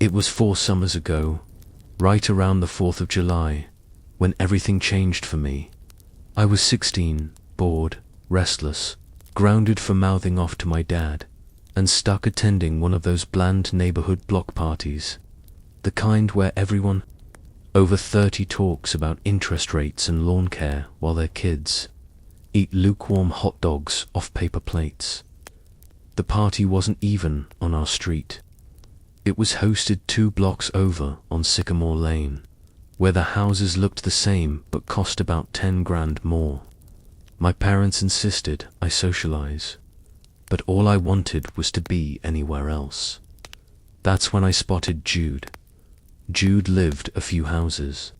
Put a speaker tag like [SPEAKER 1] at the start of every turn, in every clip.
[SPEAKER 1] It was 4 summers ago, right around the 4th of July, when everything changed for me. I was 16, bored, restless, grounded for mouthing off to my dad, and stuck attending one of those bland neighborhood block parties. The kind where everyone over 30 talks about interest rates and lawn care while their kids eat lukewarm hot dogs off paper plates. The party wasn't even on our street. It was hosted 2 blocks over on Sycamore Lane, where the houses looked the same but cost about 10 grand more. My parents insisted I socialize, but all I wanted was to be anywhere else. That's when I spotted Jude. Jude lived a few houses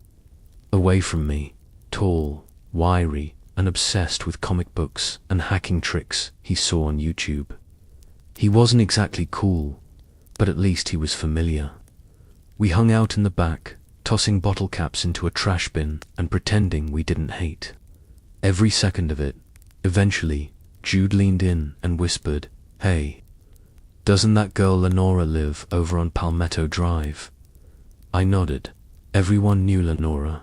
[SPEAKER 1] away from me, tall, wiry, and obsessed with comic books and hacking tricks he saw on YouTube. He wasn't exactly cool, but at least he was familiar. We hung out in the back, tossing bottle caps into a trash bin and pretending we didn't hate every second of it. Eventually, Jude leaned in and whispered, "Hey, doesn't that girl Lenora live over on Palmetto Drive?" I nodded. Everyone knew Lenora.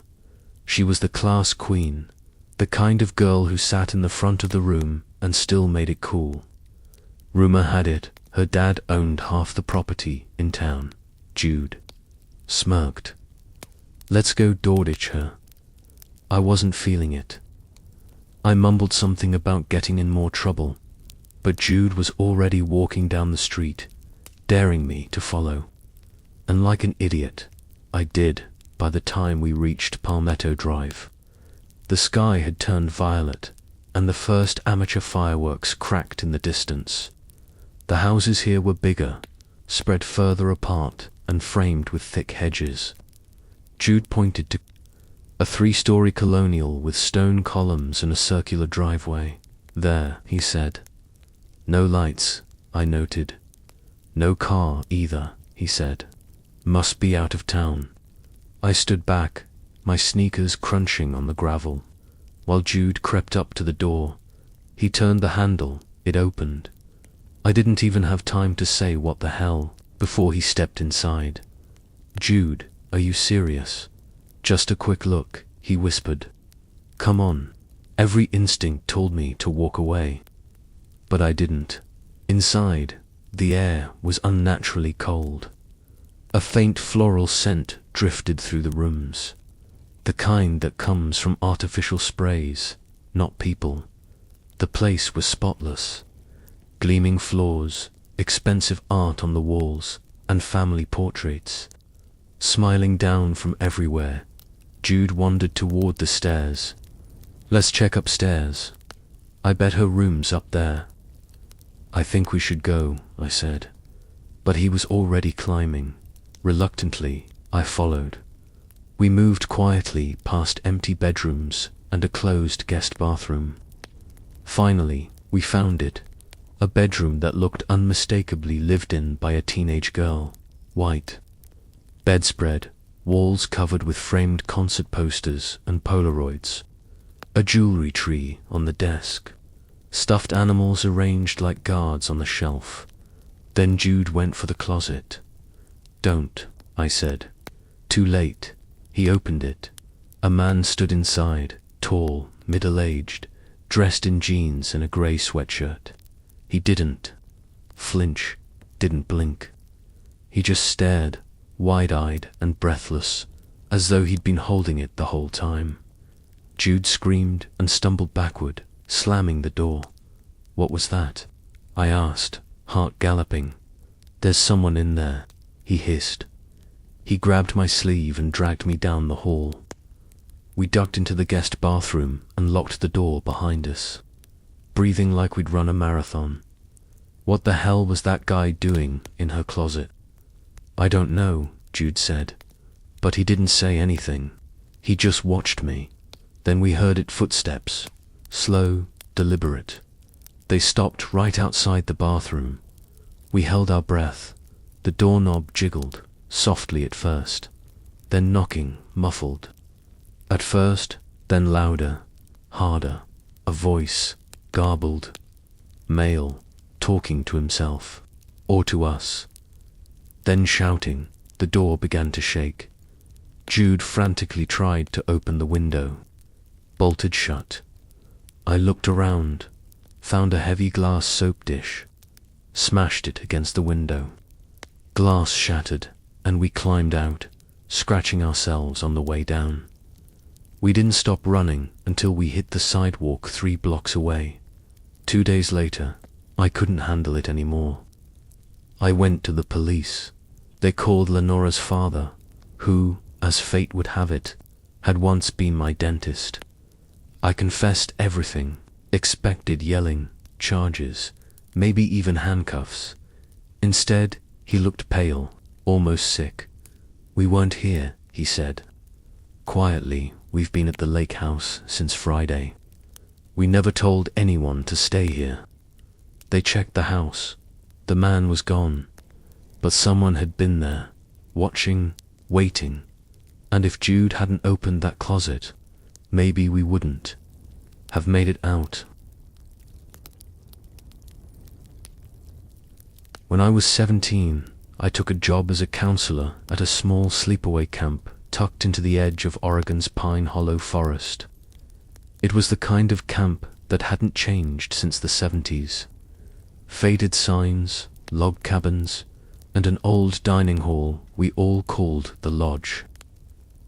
[SPEAKER 1] She was the class queen, the kind of girl who sat in the front of the room and still made it cool. Rumor had it, her dad owned half the property in town. Jude smirked. "Let's go Dorditch her." I wasn't feeling it. I mumbled something about getting in more trouble, but Jude was already walking down the street, daring me to follow. And like an idiot, I did. By the time we reached Palmetto Drive, the sky had turned violet, and the first amateur fireworks cracked in the distance. The houses here were bigger, spread further apart, and framed with thick hedges. Jude pointed to a 3-story colonial with stone columns and a circular driveway. "There," he said. "No lights," I noted. "No car either," he said. "Must be out of town." I stood back, my sneakers crunching on the gravel, while Jude crept up to the door. He turned the handle, it opened. I didn't even have time to say what the hell before he stepped inside. "Jude, are you serious?" "Just a quick look," he whispered. "Come on." Every instinct told me to walk away, but I didn't. Inside, the air was unnaturally cold. A faint floral scent drifted through the rooms, the kind that comes from artificial sprays, not people. The place was spotless. Gleaming floors, expensive art on the walls, and family portraits. Smiling down from everywhere, Jude wandered toward the stairs. "Let's check upstairs. I bet her room's up there." "I think we should go," I said. But he was already climbing. Reluctantly, I followed. We moved quietly past empty bedrooms and a closed guest bathroom. Finally, we found it. A bedroom that looked unmistakably lived in by a teenage girl. White bedspread, walls covered with framed concert posters and Polaroids. A jewelry tree on the desk. Stuffed animals arranged like guards on the shelf. Then Jude went for the closet. "Don't," I said. Too late. He opened it. A man stood inside, tall, middle-aged, dressed in jeans and a grey sweatshirt. He didn't flinch, didn't blink. He just stared, wide-eyed and breathless, as though he'd been holding it the whole time. Jude screamed and stumbled backward, slamming the door. "What was that?" I asked, heart galloping. "There's someone in there," he hissed. He grabbed my sleeve and dragged me down the hall. We ducked into the guest bathroom and locked the door behind us, breathing like we'd run a marathon. What the hell was that guy doing in her closet? "I don't know," Jude said, but he didn't say anything. He just watched me. Then we heard it footsteps, slow, deliberate. They stopped right outside the bathroom. We held our breath. The doorknob jiggled, softly at first, then knocking, muffled. At first, then louder, harder, a voice, garbled, male, talking to himself, or to us. Then shouting, The door began to shake. Jude frantically tried to open the window. Bolted shut. I looked around, found a heavy glass soap dish, smashed it against the window. Glass shattered, and we climbed out, scratching ourselves on the way down. We didn't stop running until we hit the sidewalk 3 blocks away. 2 days later, I couldn't handle it anymore. I went to the police. They called Lenora's father, who, as fate would have it, had once been my dentist. I confessed everything, expected yelling, charges, maybe even handcuffs. Instead, he looked pale, almost sick. "We weren't here," he said. "Quietly, we've been at the lake house since Friday. We never told anyone to stay here." They checked the house. The man was gone, but someone had been there, watching, waiting. And if Jude hadn't opened that closet, maybe we wouldn't have made it out. When I was 17, I took a job as a counselor at a small sleepaway camp tucked into the edge of Oregon's Pine Hollow forest. It was the kind of camp that hadn't changed since the 70s. Faded signs, log cabins, and an old dining hall we all called the lodge.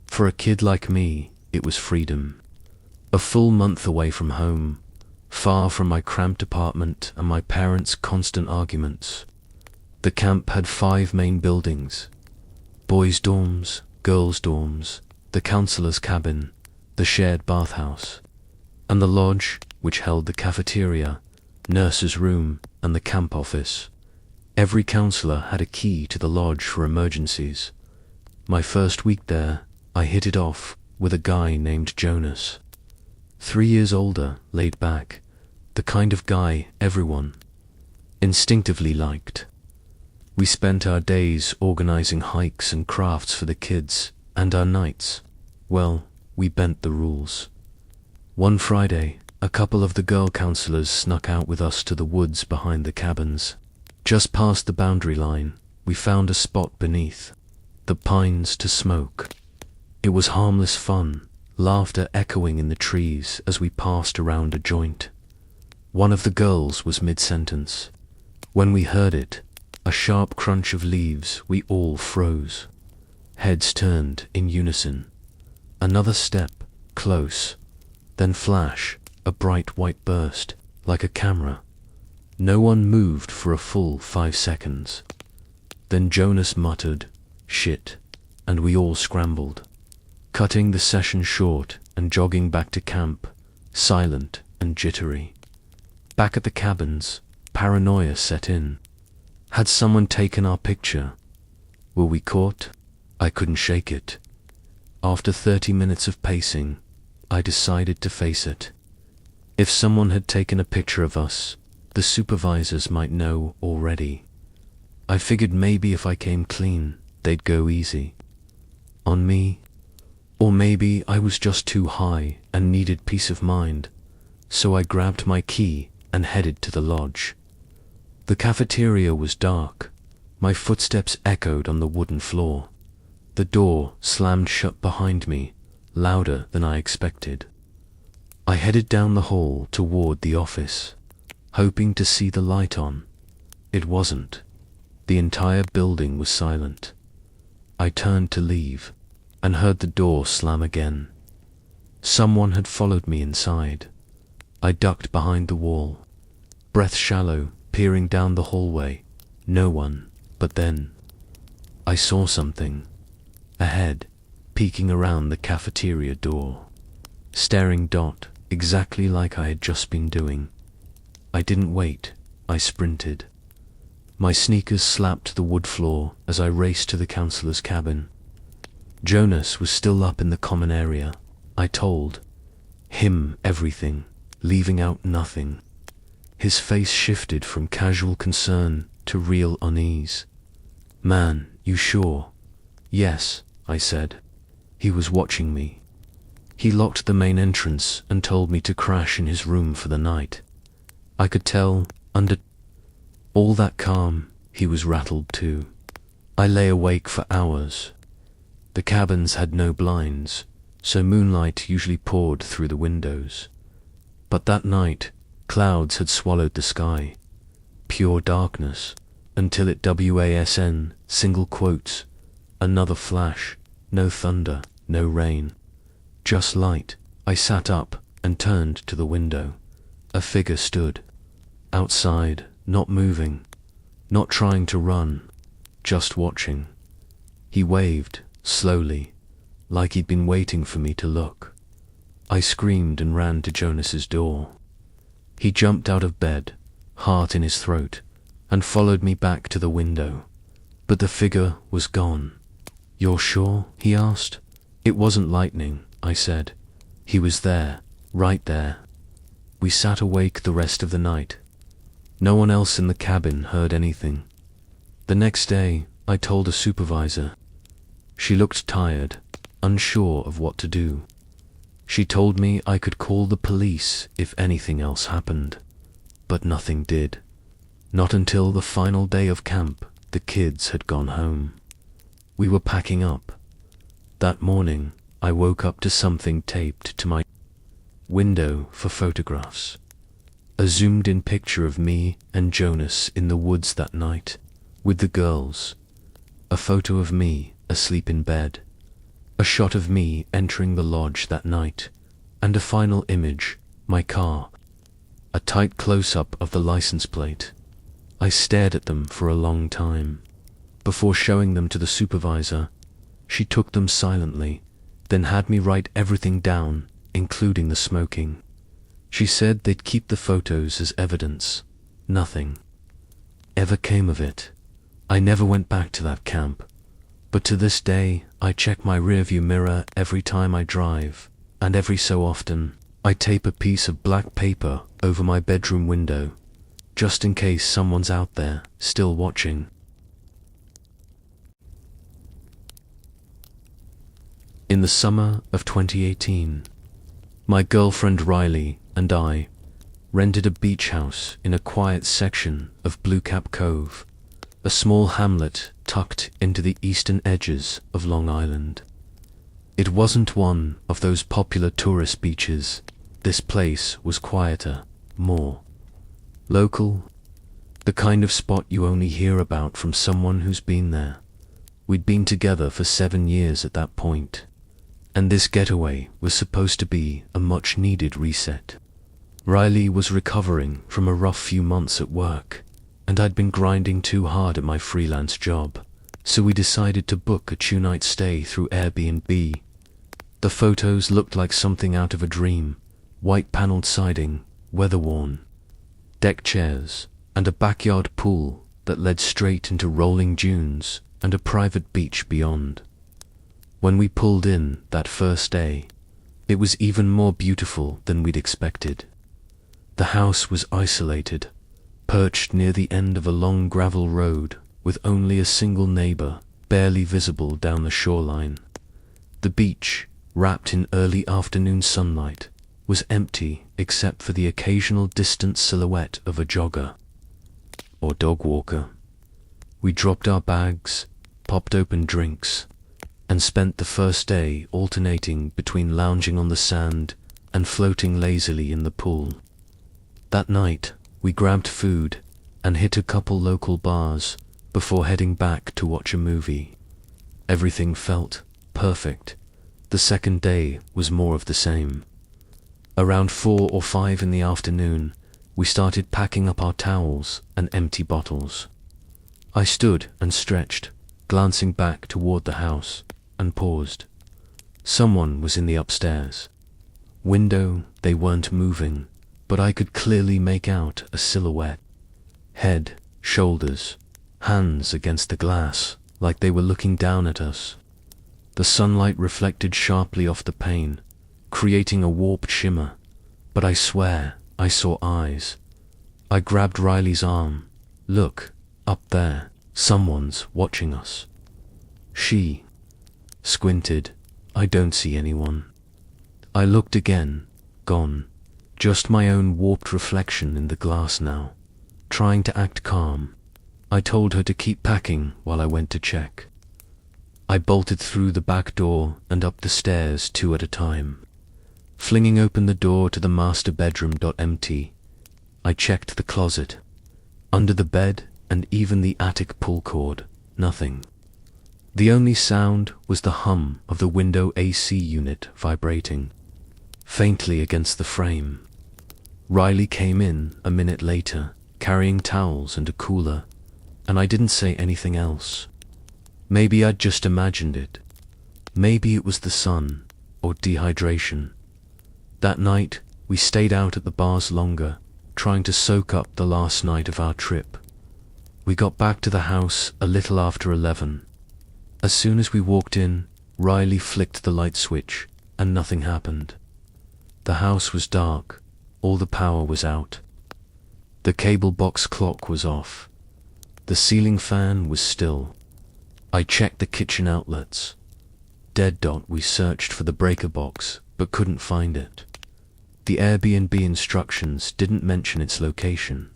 [SPEAKER 1] For a kid like me, it was freedom. A full month away from home, far from my cramped apartment and my parents' constant arguments. The camp had 5 main buildings: boys' dorms, girls' dorms, the counselor's cabin, the shared bathhouse, and the lodge, which held the cafeteria, nurse's room, and the camp office. Every counselor had a key to the lodge for emergencies. My first week there, I hit it off with a guy named Jonas. 3 years older, laid back, the kind of guy everyone instinctively liked. We spent our days organizing hikes and crafts for the kids, and our nights, well, we bent the rules. One Friday, a couple of the girl counselors snuck out with us to the woods behind the cabins. Just past the boundary line, we found a spot beneath the pines to smoke. It was harmless fun, laughter echoing in the trees as we passed around a joint. One of the girls was mid-sentence. When we heard it, a sharp crunch of leaves, we all froze. Heads turned in unison. Another step, close, then flash, a bright white burst, like a camera. No one moved for a full 5 seconds. Then Jonas muttered, "Shit," and we all scrambled, cutting the session short and jogging back to camp, silent and jittery. Back at the cabins, paranoia set in. Had someone taken our picture? Were we caught? I couldn't shake it. After 30 minutes of pacing, I decided to face it. If someone had taken a picture of us, the supervisors might know already. I figured maybe if I came clean, they'd go easy on me. Or maybe I was just too high and needed peace of mind, so I grabbed my key and headed to the lodge. The cafeteria was dark. My footsteps echoed on the wooden floor. The door slammed shut behind me, louder than I expected. I headed down the hall toward the office, hoping to see the light on. It wasn't. The entire building was silent. I turned to leave and heard the door slam again. Someone had followed me inside. I ducked behind the wall, breath shallow, peering down the hallway. No one. But then I saw something. A head, peeking around the cafeteria door. Staring dot, exactly like I had just been doing. I didn't wait. I sprinted. My sneakers slapped the wood floor as I raced to the counselor's cabin. Jonas was still up in the common area. I told him everything, leaving out nothing. His face shifted from casual concern to real unease. "Man, you sure?" "Yes," I said. He was watching me. He locked the main entrance and told me to crash in his room for the night. I could tell, under all that calm, he was rattled too. I lay awake for hours. The cabins had no blinds, so moonlight usually poured through the windows. But that night, clouds had swallowed the sky. Pure darkness, until it wasn, single quotes, another flash, no thunder, no rain. Just light. I sat up and turned to the window. A figure stood. Outside, not moving, not trying to run, just watching. He waved, slowly, like he'd been waiting for me to look. I screamed and ran to Jonas's door. He jumped out of bed, heart in his throat, and followed me back to the window. But the figure was gone. "You're sure?" he asked. "It wasn't lightning," I said. "He was there, right there." We sat awake the rest of the night. No one else in the cabin heard anything. The next day, I told a supervisor. She looked tired, unsure of what to do. She told me I could call the police if anything else happened. But nothing did. Not until the final day of camp, the kids had gone home. We were packing up. That morning, I woke up to something taped to my window for photographs. A zoomed-in picture of me and Jonas in the woods that night, with the girls. A photo of me asleep in bed. A shot of me entering the lodge that night. And a final image, my car. A tight close-up of the license plate. I stared at them for a long time. Before showing them to the supervisor, she took them silently, then had me write everything down, including the smoking. She said they'd keep the photos as evidence. Nothing ever came of it. I never went back to that camp. But to this day, I check my rearview mirror every time I drive, and every so often, I tape a piece of black paper over my bedroom window, just in case someone's out there, still watching. In the summer of 2018, my girlfriend Riley and I rented a beach house in a quiet section of Blue Cap Cove, a small hamlet tucked into the eastern edges of Long Island. It wasn't one of those popular tourist beaches. This place was quieter, more local, the kind of spot you only hear about from someone who's been there. We'd been together for 7 years at that point, and this getaway was supposed to be a much-needed reset. Riley was recovering from a rough few months at work, and I'd been grinding too hard at my freelance job, so we decided to book a 2-night stay through Airbnb. The photos looked like something out of a dream: white-paneled siding, weather-worn, deck chairs, and a backyard pool that led straight into rolling dunes and a private beach beyond. When we pulled in that first day, it was even more beautiful than we'd expected. The house was isolated, perched near the end of a long gravel road with only a single neighbor barely visible down the shoreline. The beach, wrapped in early afternoon sunlight, was empty except for the occasional distant silhouette of a jogger or dog walker. We dropped our bags, popped open drinks, and spent the first day alternating between lounging on the sand and floating lazily in the pool. That night, we grabbed food and hit a couple local bars before heading back to watch a movie. Everything felt perfect. The second day was more of the same. Around 4 or 5 in the afternoon, we started packing up our towels and empty bottles. I stood and stretched, glancing back toward the house, and paused. Someone was in the upstairs window. They weren't moving, but I could clearly make out a silhouette. Head, shoulders, hands against the glass, like they were looking down at us. The sunlight reflected sharply off the pane, creating a warped shimmer, but I swear I saw eyes. I grabbed Riley's arm. "Look, up there, someone's watching us." She squinted. "I don't see anyone." I looked again. Gone. Just my own warped reflection in the glass now, trying to act calm. I told her to keep packing while I went to check. I bolted through the back door and up the stairs 2 at a time. Flinging open the door to the master bedroom. Empty. I checked the closet, under the bed, and even the attic pull cord. Nothing. The only sound was the hum of the window AC unit vibrating faintly against the frame. Riley came in a minute later, carrying towels and a cooler, and I didn't say anything else. Maybe I'd just imagined it. Maybe it was the sun, or dehydration. That night, we stayed out at the bars longer, trying to soak up the last night of our trip. We got back to the house a little after 11. As soon as we walked in, Riley flicked the light switch, and nothing happened. The house was dark, all the power was out. The cable box clock was off. The ceiling fan was still. I checked the kitchen outlets. Dead. We searched for the breaker box, but couldn't find it. The Airbnb instructions didn't mention its location.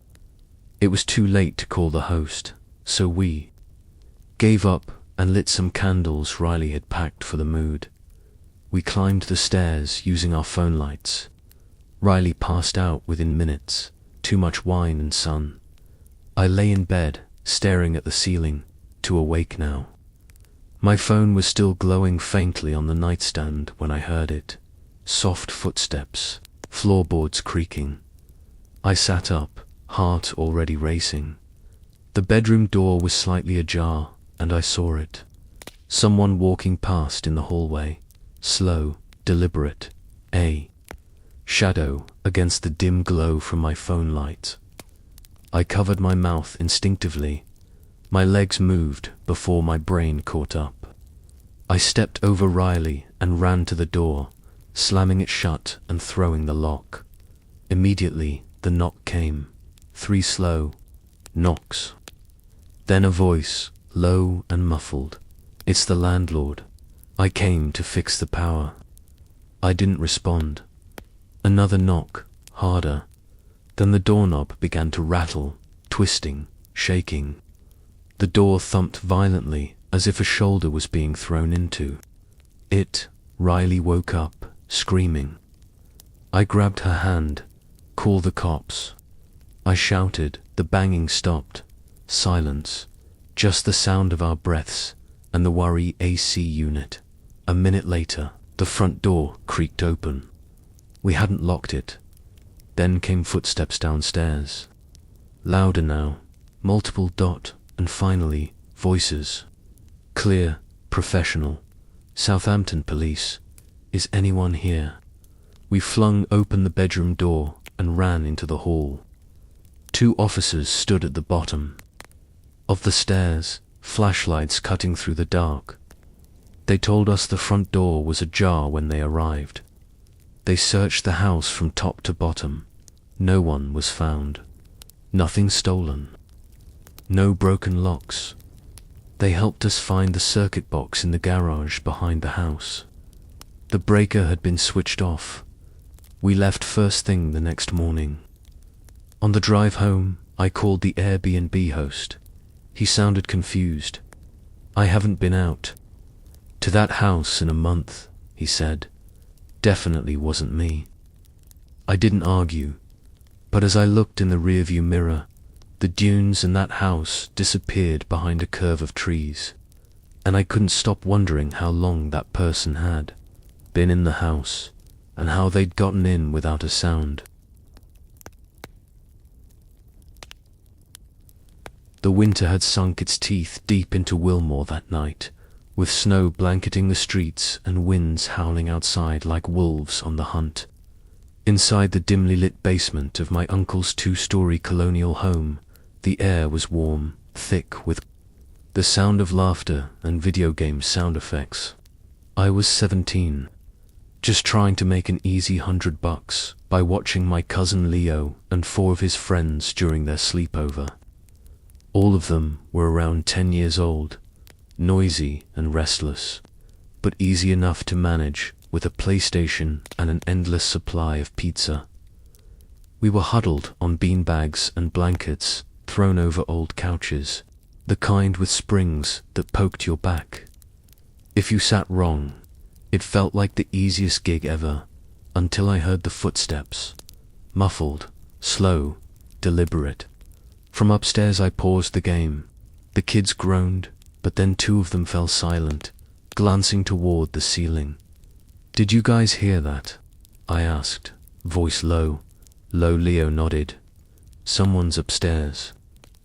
[SPEAKER 1] It was too late to call the host, so we gave up and lit some candles Riley had packed for the mood. We climbed the stairs using our phone lights. Riley passed out within minutes, too much wine and sun. I lay in bed, staring at the ceiling, too awake now. My phone was still glowing faintly on the nightstand when I heard it. Soft footsteps, floorboards creaking. I sat up, heart already racing. The bedroom door was slightly ajar, and I saw it. Someone walking past in the hallway, slow, deliberate, a shadow against the dim glow from my phone light. I covered my mouth instinctively. My legs moved before my brain caught up. I stepped over Riley and ran to the door, slamming it shut and throwing the lock. Immediately, the knock came. 3 slow knocks. Then a voice, low and muffled. "It's the landlord. I came to fix the power." I didn't respond. Another knock, harder. Then the doorknob began to rattle, twisting, shaking. The door thumped violently, as if a shoulder was being thrown into it. Riley woke up, screaming. I grabbed her hand. "Call the cops." I shouted. The banging stopped. Silence. Just the sound of our breaths and the worry AC unit. A minute later, the front door creaked open. We hadn't locked it. Then came footsteps downstairs. Louder now, multiple. And finally, voices. Clear, professional. "Southampton Police. Is anyone here?" We flung open the bedroom door and ran into the hall. 2 officers stood at the bottom of the stairs, flashlights cutting through the dark. They told us the front door was ajar when they arrived. They searched the house from top to bottom. No one was found. Nothing stolen. No broken locks. They helped us find the circuit box in the garage behind the house. The breaker had been switched off. We left first thing the next morning. On the drive home, I called the Airbnb host. He sounded confused. "I haven't been out to that house in a month," he said. Definitely wasn't me. I didn't argue, but as I looked in the rearview mirror, the dunes and that house disappeared behind a curve of trees, and I couldn't stop wondering how long that person had been in the house, and how they'd gotten in without a sound. The winter had sunk its teeth deep into Wilmore that night, with snow blanketing the streets and winds howling outside like wolves on the hunt. Inside the dimly lit basement of my uncle's 2-story colonial home, the air was warm, thick with the sound of laughter and video game sound effects. I was 17, just trying to make an easy $100 by watching my cousin Leo and 4 of his friends during their sleepover. All of them were around 10 years old, noisy and restless, but easy enough to manage with a PlayStation and an endless supply of pizza. We were huddled on beanbags and blankets, thrown over old couches, the kind with springs that poked your back. If you sat wrong, it felt like the easiest gig ever, until I heard the footsteps. Muffled, slow, deliberate. From upstairs I paused the game. The kids groaned, but then two of them fell silent, glancing toward the ceiling. "Did you guys hear that?" I asked, voice low. Leo nodded. "Someone's upstairs."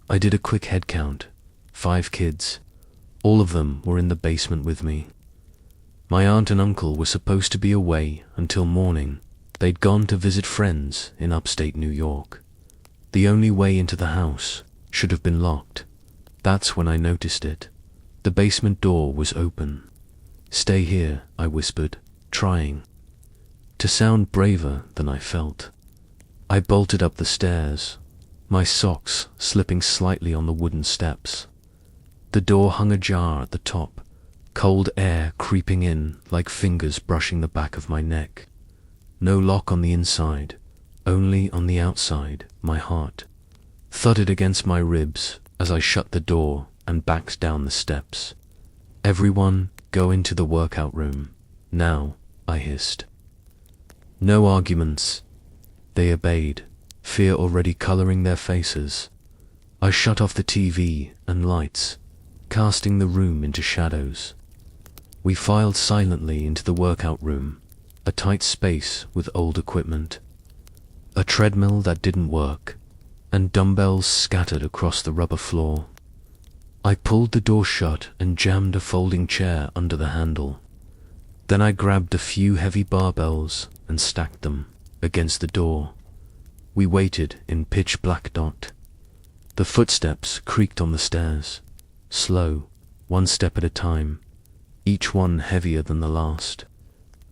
[SPEAKER 1] I did a quick head count. 5 kids. All of them were in the basement with me. My aunt and uncle were supposed to be away until morning. They'd gone to visit friends in upstate New York. The only way into the house should have been locked. That's when I noticed it. The basement door was open. "Stay here," I whispered, trying to sound braver than I felt. I bolted up the stairs, my socks slipping slightly on the wooden steps. The door hung ajar at the top, cold air creeping in like fingers brushing the back of my neck. No lock on the inside, only on the outside. My heart thudded against my ribs as I shut the door and backed down the steps. "Everyone, go into the workout room. Now," I hissed. No arguments. They obeyed, fear already coloring their faces. I shut off the TV and lights, casting the room into shadows. We filed silently into the workout room, a tight space with old equipment. A treadmill that didn't work, and dumbbells scattered across the rubber floor. I pulled the door shut and jammed a folding chair under the handle. Then I grabbed a few heavy barbells and stacked them against the door. We waited in pitch black dot. The footsteps creaked on the stairs, slow, one step at a time, each one heavier than the last.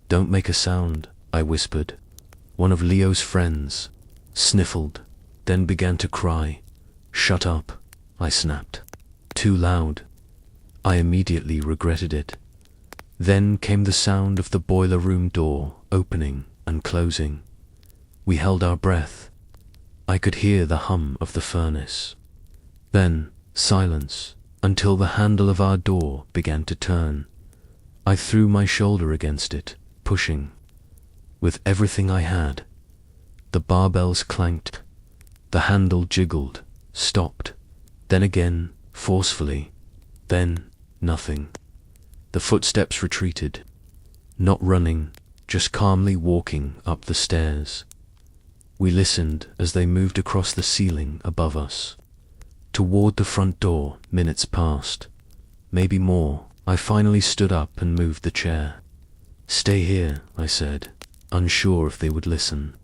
[SPEAKER 1] "Don't make a sound," I whispered. One of Leo's friends sniffled, then began to cry. "Shut up," I snapped. Too loud. I immediately regretted it. Then came the sound of the boiler room door opening and closing. We held our breath. I could hear the hum of the furnace. Then silence, until the handle of our door began to turn. I threw my shoulder against it, pushing. With everything I had. The barbells clanked. The handle jiggled, stopped. Then again, forcefully. Then nothing. The footsteps retreated. Not running, just calmly walking up the stairs. We listened as they moved across the ceiling above us. Toward the front door, minutes passed. Maybe more. I finally stood up and moved the chair. "Stay here," I said, unsure if they would listen.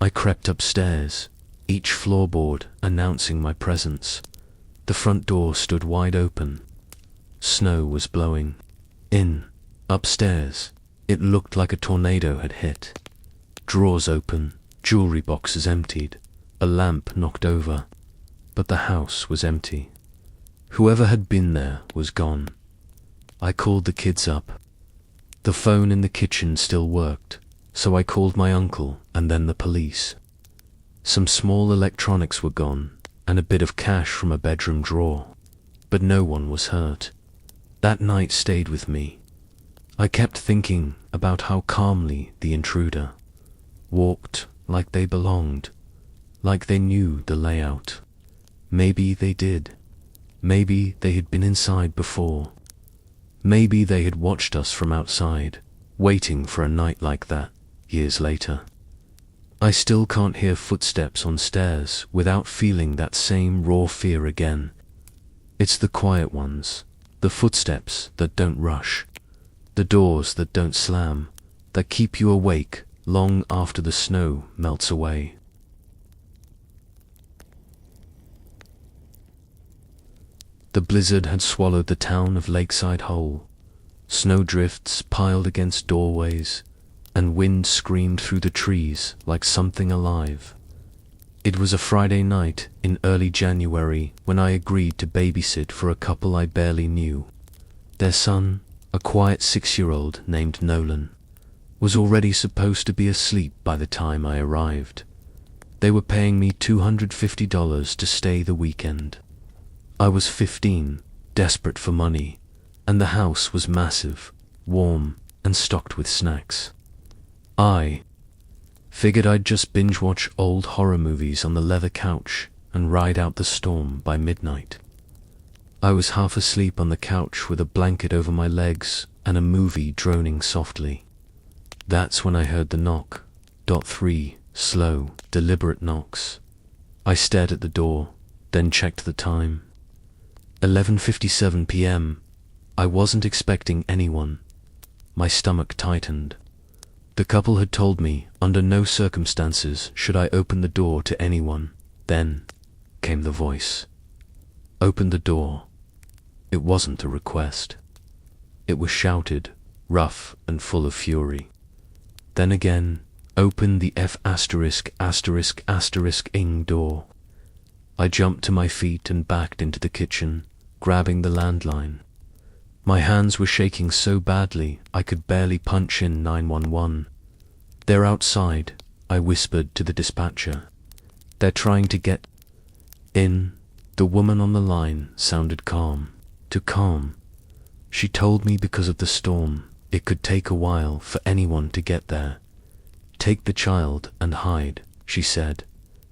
[SPEAKER 1] I crept upstairs, each floorboard announcing my presence. The front door stood wide open. Snow was blowing. Upstairs, it looked like a tornado had hit. Drawers open, jewelry boxes emptied, a lamp knocked over. But the house was empty. Whoever had been there was gone. I called the kids up. The phone in the kitchen still worked, so I called my uncle and then the police. Some small electronics were gone, and a bit of cash from a bedroom drawer. But no one was hurt. That night stayed with me. I kept thinking about how calmly the intruder walked like they belonged, like they knew the layout. Maybe they did. Maybe they had been inside before. Maybe they had watched us from outside, waiting for a night like that, years later. I still can't hear footsteps on stairs without feeling that same raw fear again. It's the quiet ones, the footsteps that don't rush, the doors that don't slam, that keep you awake long after the snow melts away. The blizzard had swallowed the town of Lakeside whole. Snowdrifts piled against doorways, and wind screamed through the trees like something alive. It was a Friday night in early January when I agreed to babysit for a couple I barely knew. Their son, a quiet 6-year-old named Nolan, was already supposed to be asleep by the time I arrived. They were paying me $250 to stay the weekend. I was 15, desperate for money, and the house was massive, warm, and stocked with snacks. I figured I'd just binge-watch old horror movies on the leather couch and ride out the storm by midnight. I was half asleep on the couch with a blanket over my legs and a movie droning softly. That's when I heard the knock. 3 slow, deliberate knocks. I stared at the door, then checked the time. 11:57 p.m. I wasn't expecting anyone. My stomach tightened. The couple had told me under no circumstances should I open the door to anyone. Then came the voice. Open the door. It wasn't a request. It was shouted, rough and full of fury. Then again, open the *****ing door. I jumped to my feet and backed into the kitchen, grabbing the landline. My hands were shaking so badly I could barely punch in 911. They're outside, I whispered to the dispatcher. They're trying to get in. The woman on the line sounded calm. Too calm. She told me because of the storm, it could take a while for anyone to get there. Take the child and hide, she said.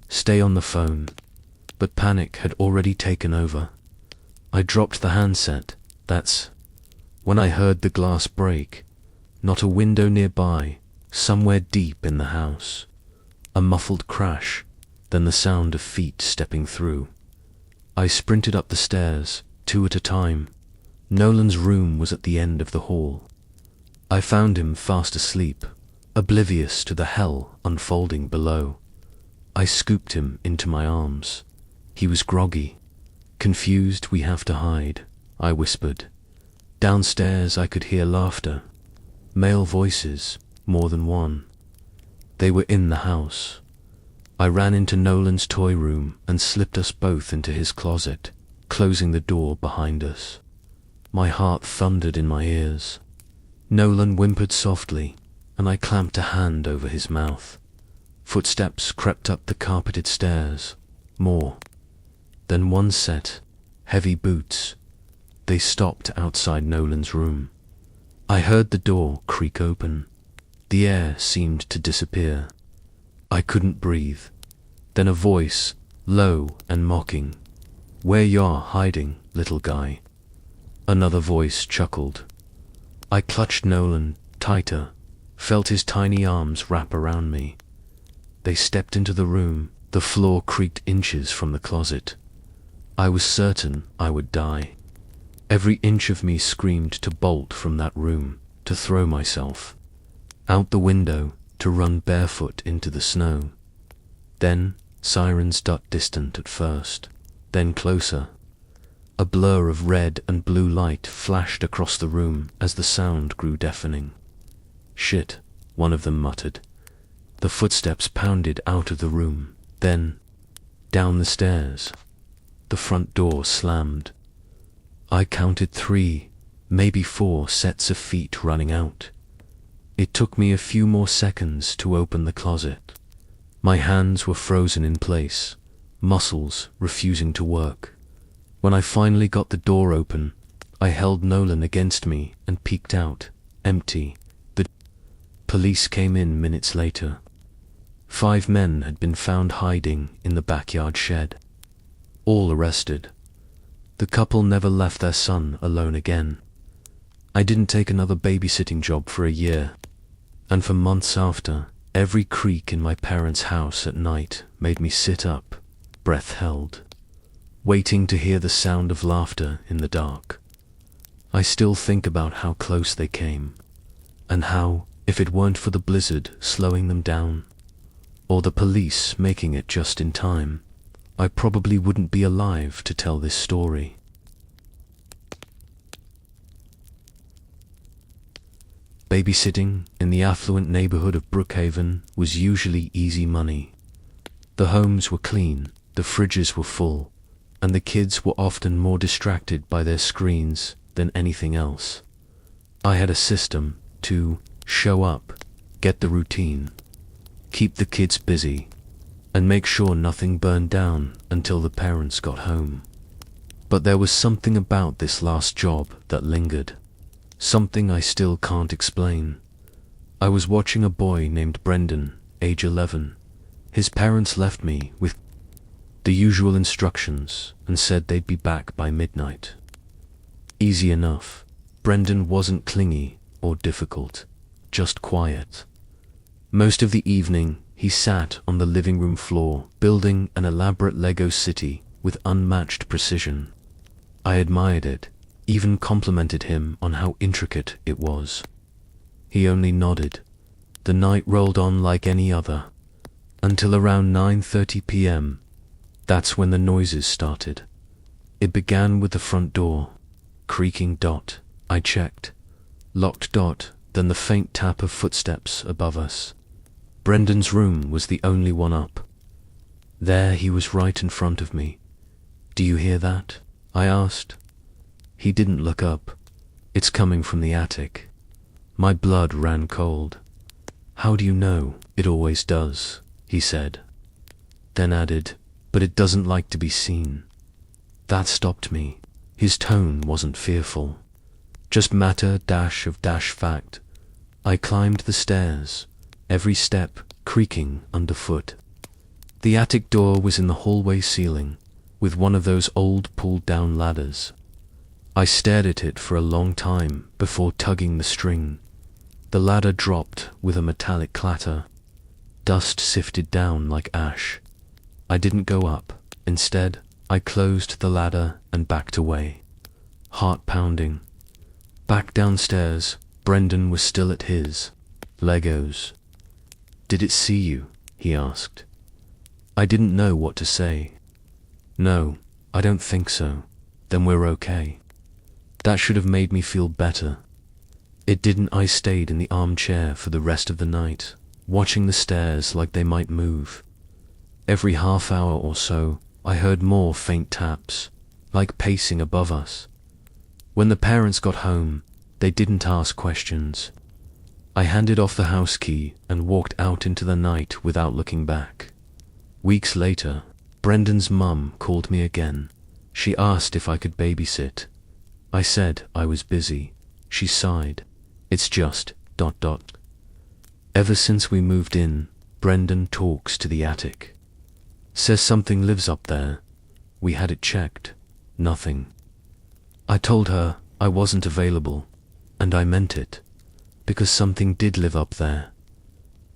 [SPEAKER 1] Stay on the phone. But panic had already taken over. I dropped the handset. That's when I heard the glass break. Not a window nearby, somewhere deep in the house. A muffled crash, then the sound of feet stepping through. I sprinted up the stairs, 2 at a time. Nolan's room was at the end of the hall. I found him fast asleep, oblivious to the hell unfolding below. I scooped him into my arms. He was groggy. Confused. We have to hide, I whispered. Downstairs I could hear laughter. Male voices, more than one. They were in the house. I ran into Nolan's toy room and slipped us both into his closet, closing the door behind us. My heart thundered in my ears. Nolan whimpered softly, and I clamped a hand over his mouth. Footsteps crept up the carpeted stairs. More. Then one set, heavy boots. They stopped outside Nolan's room. I heard the door creak open. The air seemed to disappear. I couldn't breathe. Then a voice, low and mocking. Where you're hiding, little guy. Another voice chuckled. I clutched Nolan tighter, felt his tiny arms wrap around me. They stepped into the room. The floor creaked inches from the closet. I was certain I would die. Every inch of me screamed to bolt from that room, to throw myself out the window, to run barefoot into the snow. Then, sirens distant at first, then closer. A blur of red and blue light flashed across the room as the sound grew deafening. Shit, one of them muttered. The footsteps pounded out of the room, then, down the stairs. The front door slammed. I counted 3, maybe 4 sets of feet running out. It took me a few more seconds to open the closet. My hands were frozen in place, muscles refusing to work. When I finally got the door open, I held Nolan against me and peeked out, empty. The police came in minutes later. 5 men had been found hiding in the backyard shed. All arrested. The couple never left their son alone again. I didn't take another babysitting job for a year, and for months after, every creak in my parents' house at night made me sit up, breath held, waiting to hear the sound of laughter in the dark. I still think about how close they came, and how, if it weren't for the blizzard slowing them down, or the police making it just in time, I probably wouldn't be alive to tell this story. Babysitting in the affluent neighborhood of Brookhaven was usually easy money. The homes were clean, the fridges were full, and the kids were often more distracted by their screens than anything else. I had a system to show up, get the routine, keep the kids busy, and make sure nothing burned down until the parents got home. But there was something about this last job that lingered. Something I still can't explain. I was watching a boy named Brendan, age 11. His parents left me with the usual instructions and said they'd be back by midnight. Easy enough. Brendan wasn't clingy or difficult, just quiet. Most of the evening, he sat on the living room floor, building an elaborate Lego city with unmatched precision. I admired it, even complimented him on how intricate it was. He only nodded. The night rolled on like any other, until around 9:30 p.m. That's when the noises started. It began with the front door, creaking dot. I checked. Locked dot, then the faint tap of footsteps above us. Brendan's room was the only one up. There he was right in front of me. "Do you hear that?" I asked. He didn't look up. "It's coming from the attic." My blood ran cold. "How do you know?" "It always does," he said. Then added, "But it doesn't like to be seen." That stopped me. His tone wasn't fearful. Just matter of fact. I climbed the stairs, every step creaking underfoot. The attic door was in the hallway ceiling, with one of those old pulled-down ladders. I stared at it for a long time before tugging the string. The ladder dropped with a metallic clatter. Dust sifted down like ash. I didn't go up. Instead, I closed the ladder and backed away. Heart pounding. Back downstairs, Brendan was still at his Legos. "Did it see you?" he asked. I didn't know what to say. "No, I don't think so." "Then we're okay." That should have made me feel better. It didn't. I stayed in the armchair for the rest of the night, watching the stairs like they might move. Every half hour or so, I heard more faint taps, like pacing above us. When the parents got home, they didn't ask questions. I handed off the house key and walked out into the night without looking back. Weeks later, Brendan's mum called me again. She asked if I could babysit. I said I was busy. She sighed. "It's just ... Ever since we moved in, Brendan talks to the attic. Says something lives up there. We had it checked. Nothing. I told her I wasn't available, and I meant it, because something did live up there.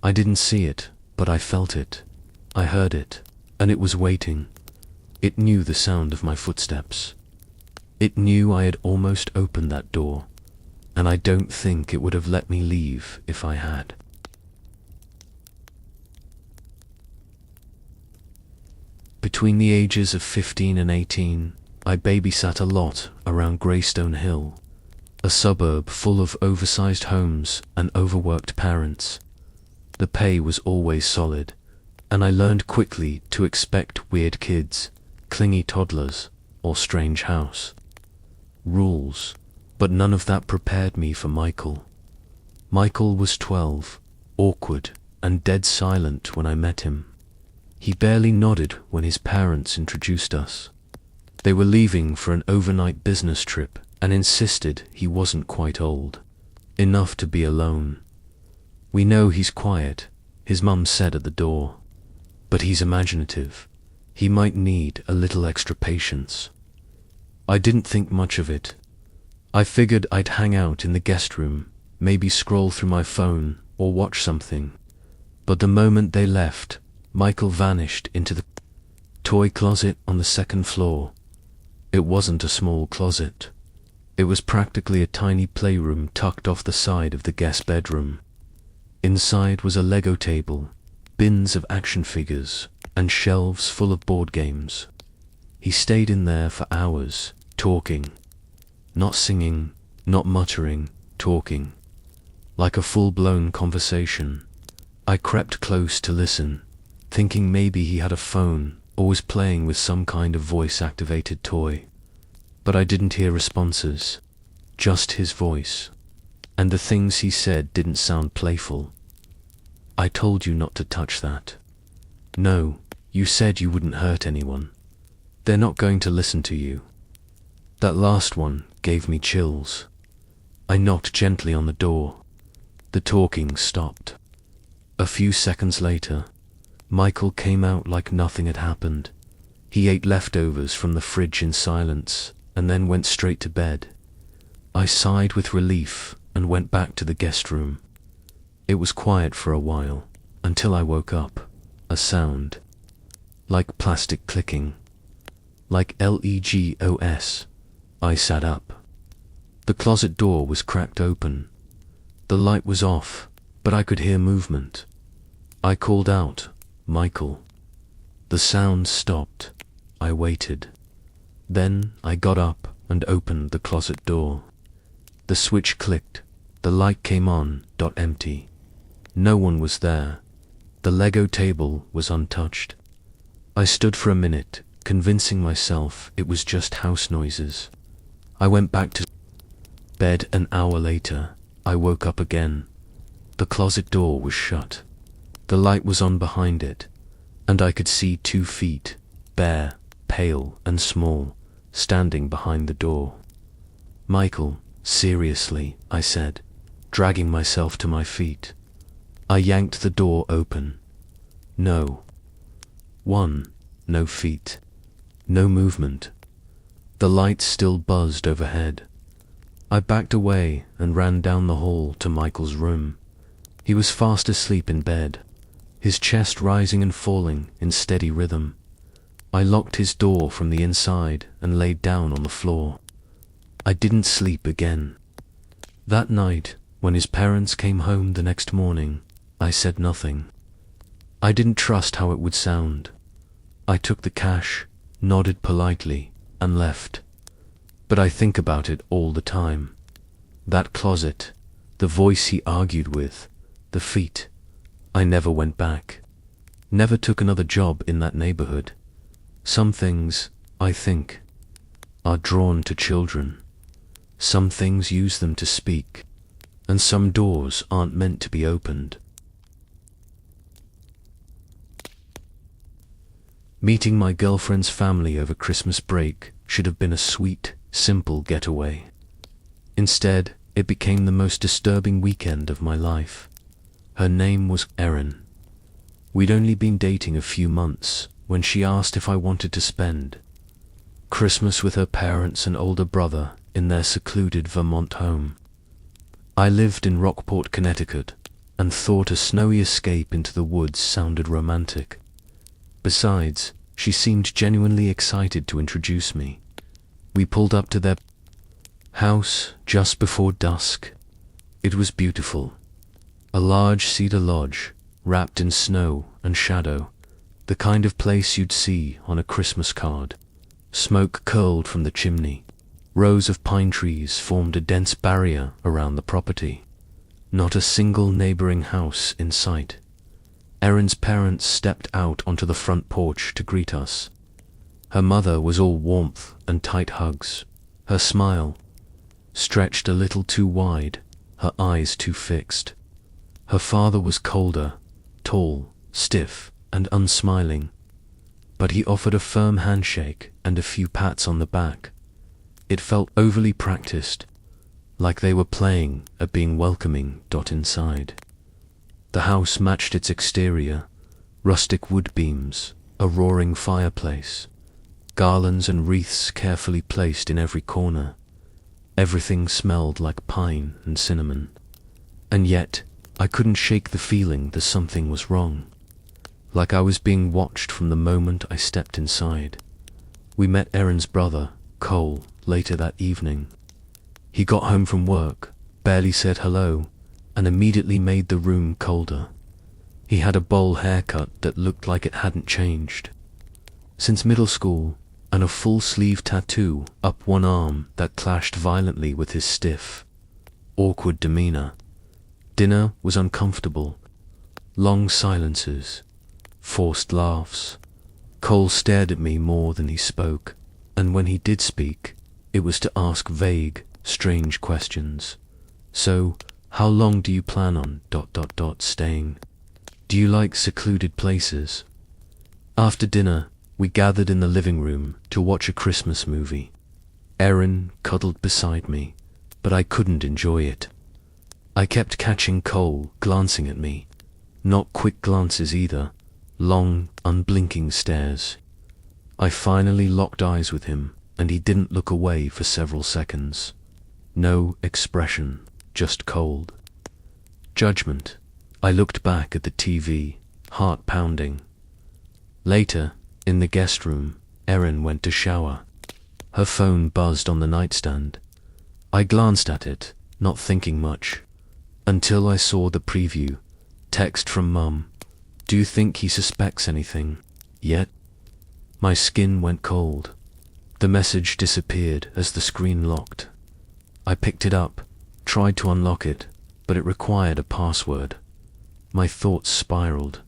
[SPEAKER 1] I didn't see it, but I felt it. I heard it, and it was waiting. It knew the sound of my footsteps. It knew I had almost opened that door, and I don't think it would have let me leave if I had." Between the ages of 15 and 18, I babysat a lot around Greystone Hill, a suburb full of oversized homes and overworked parents. The pay was always solid, and I learned quickly to expect weird kids, clingy toddlers, or strange house rules, but none of that prepared me for Michael. Michael was 12, awkward and dead silent when I met him. He barely nodded when his parents introduced us. They were leaving for an overnight business trip and insisted he wasn't quite old enough to be alone. "We know he's quiet," his mum said at the door, "but he's imaginative. He might need a little extra patience." I didn't think much of it. I figured I'd hang out in the guest room, maybe scroll through my phone or watch something. But the moment they left, Michael vanished into the toy closet on the second floor. It wasn't a small closet. It was practically a tiny playroom tucked off the side of the guest bedroom. Inside was a Lego table, bins of action figures, and shelves full of board games. He stayed in there for hours, talking. Not singing, not muttering, talking. Like a full-blown conversation. I crept close to listen, thinking maybe he had a phone or was playing with some kind of voice-activated toy. But I didn't hear responses, just his voice. And the things he said didn't sound playful. "I told you not to touch that." "No, You said you wouldn't hurt anyone. They're not going to listen to you. That last one gave me chills. I knocked gently on the door. The talking stopped. A few seconds later, Michael came out like nothing had happened. He ate leftovers from the fridge in silence and then went straight to bed. I sighed with relief and went back to the guest room. It was quiet for a while, until I woke up. A sound. Like plastic clicking. Like legos. I sat up. The closet door was cracked open. The light was off, but I could hear movement. I called out, "Michael." The sound stopped. I waited. Then I got up and opened the closet door. The switch clicked. The light came on, empty. No one was there. The Lego table was untouched. I stood for a minute, convincing myself it was just house noises. I went back to bed. An hour later, I woke up again. The closet door was shut. The light was on behind it, and I could see 2 feet, bare, pale and small, standing behind the door. "Michael, seriously," I said, dragging myself to my feet. I yanked the door open. No. No feet. No movement. The light still buzzed overhead. I backed away and ran down the hall to Michael's room. He was fast asleep in bed, his chest rising and falling in steady rhythm. I locked his door from the inside and laid down on the floor. I didn't sleep again. That night, when his parents came home the next morning, I said nothing. I didn't trust how it would sound. I took the cash, nodded politely, and left. But I think about it all the time. That closet, the voice he argued with, the feet. I never went back. Never took another job in that neighborhood. Some things, I think, are drawn to children. Some things use them to speak, and some doors aren't meant to be opened. Meeting my girlfriend's family over Christmas break should have been a sweet, simple getaway. Instead, it became the most disturbing weekend of my life. Her name was Erin. We'd only been dating a few months when she asked if I wanted to spend Christmas with her parents and older brother in their secluded Vermont home. I lived in Rockport, Connecticut, and thought a snowy escape into the woods sounded romantic. Besides, she seemed genuinely excited to introduce me. We pulled up to their house just before dusk. It was beautiful. A large cedar lodge, wrapped in snow and shadow, the kind of place you'd see on a Christmas card. Smoke curled from the chimney. Rows of pine trees formed a dense barrier around the property. Not a single neighboring house in sight. Erin's parents stepped out onto the front porch to greet us. Her mother was all warmth and tight hugs. Her smile stretched a little too wide, her eyes too fixed. Her father was colder, tall, stiff, and unsmiling, but he offered a firm handshake and a few pats on the back. It felt overly practiced, like they were playing at being welcoming. Inside. The house matched its exterior, rustic wood beams, a roaring fireplace, garlands and wreaths carefully placed in every corner. Everything smelled like pine and cinnamon. And yet, I couldn't shake the feeling that something was wrong. Like I was being watched from the moment I stepped inside. We met Erin's brother, Cole, later that evening. He got home from work, barely said hello, and immediately made the room colder. He had a bowl haircut that looked like it hadn't changed since middle school, and a full-sleeve tattoo up one arm that clashed violently with his stiff, awkward demeanor. Dinner was uncomfortable. Long silences, forced laughs. Cole stared at me more than he spoke, and when he did speak, it was to ask vague, strange questions. So, how long do you plan on staying? Do you like secluded places? After dinner, we gathered in the living room to watch a Christmas movie. Erin cuddled beside me, but I couldn't enjoy it. I kept catching Cole glancing at me. Not quick glances either, long, unblinking stares. I finally locked eyes with him, and he didn't look away for several seconds. No expression, just cold. Judgment. I looked back at the TV, heart pounding. Later, in the guest room, Erin went to shower. Her phone buzzed on the nightstand. I glanced at it, not thinking much, until I saw the preview. Text from Mum. Do you think he suspects anything yet? My skin went cold. The message disappeared as the screen locked. I picked it up, tried to unlock it, but it required a password. My thoughts spiraled.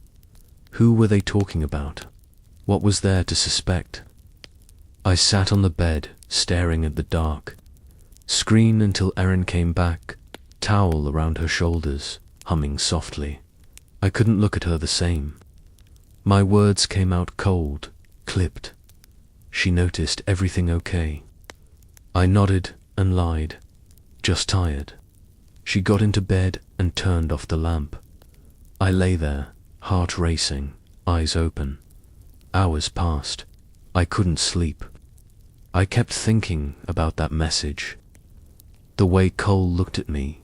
[SPEAKER 1] Who were they talking about? What was there to suspect? I sat on the bed, staring at the dark. Screen until Erin came back, towel around her shoulders, humming softly. I couldn't look at her the same. My words came out cold, clipped. She noticed everything okay. I nodded and lied. Just tired. She got into bed and turned off the lamp. I lay there, heart racing, eyes open. Hours passed. I couldn't sleep. I kept thinking about that message. The way Cole looked at me.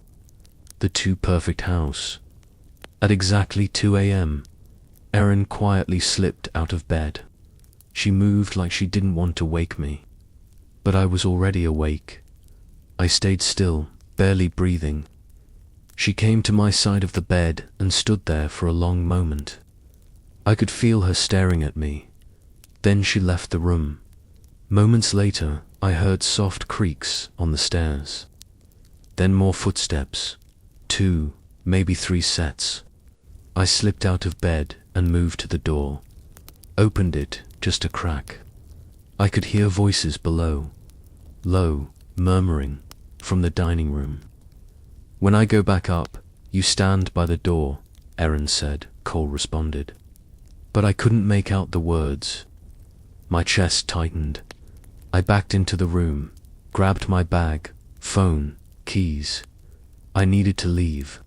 [SPEAKER 1] The too perfect house. At exactly 2 a.m., Erin quietly slipped out of bed. She moved like she didn't want to wake me. But I was already awake. I stayed still, barely breathing. She came to my side of the bed and stood there for a long moment. I could feel her staring at me. Then she left the room. Moments later, I heard soft creaks on the stairs. Then more footsteps. 2, maybe 3 sets. I slipped out of bed and moved to the door. Opened it just a crack. I could hear voices below. Low, murmuring, from the dining room. When I go back up, you stand by the door, Erin said, Cole responded. But I couldn't make out the words. My chest tightened. I backed into the room, grabbed my bag, phone, keys. I needed to leave.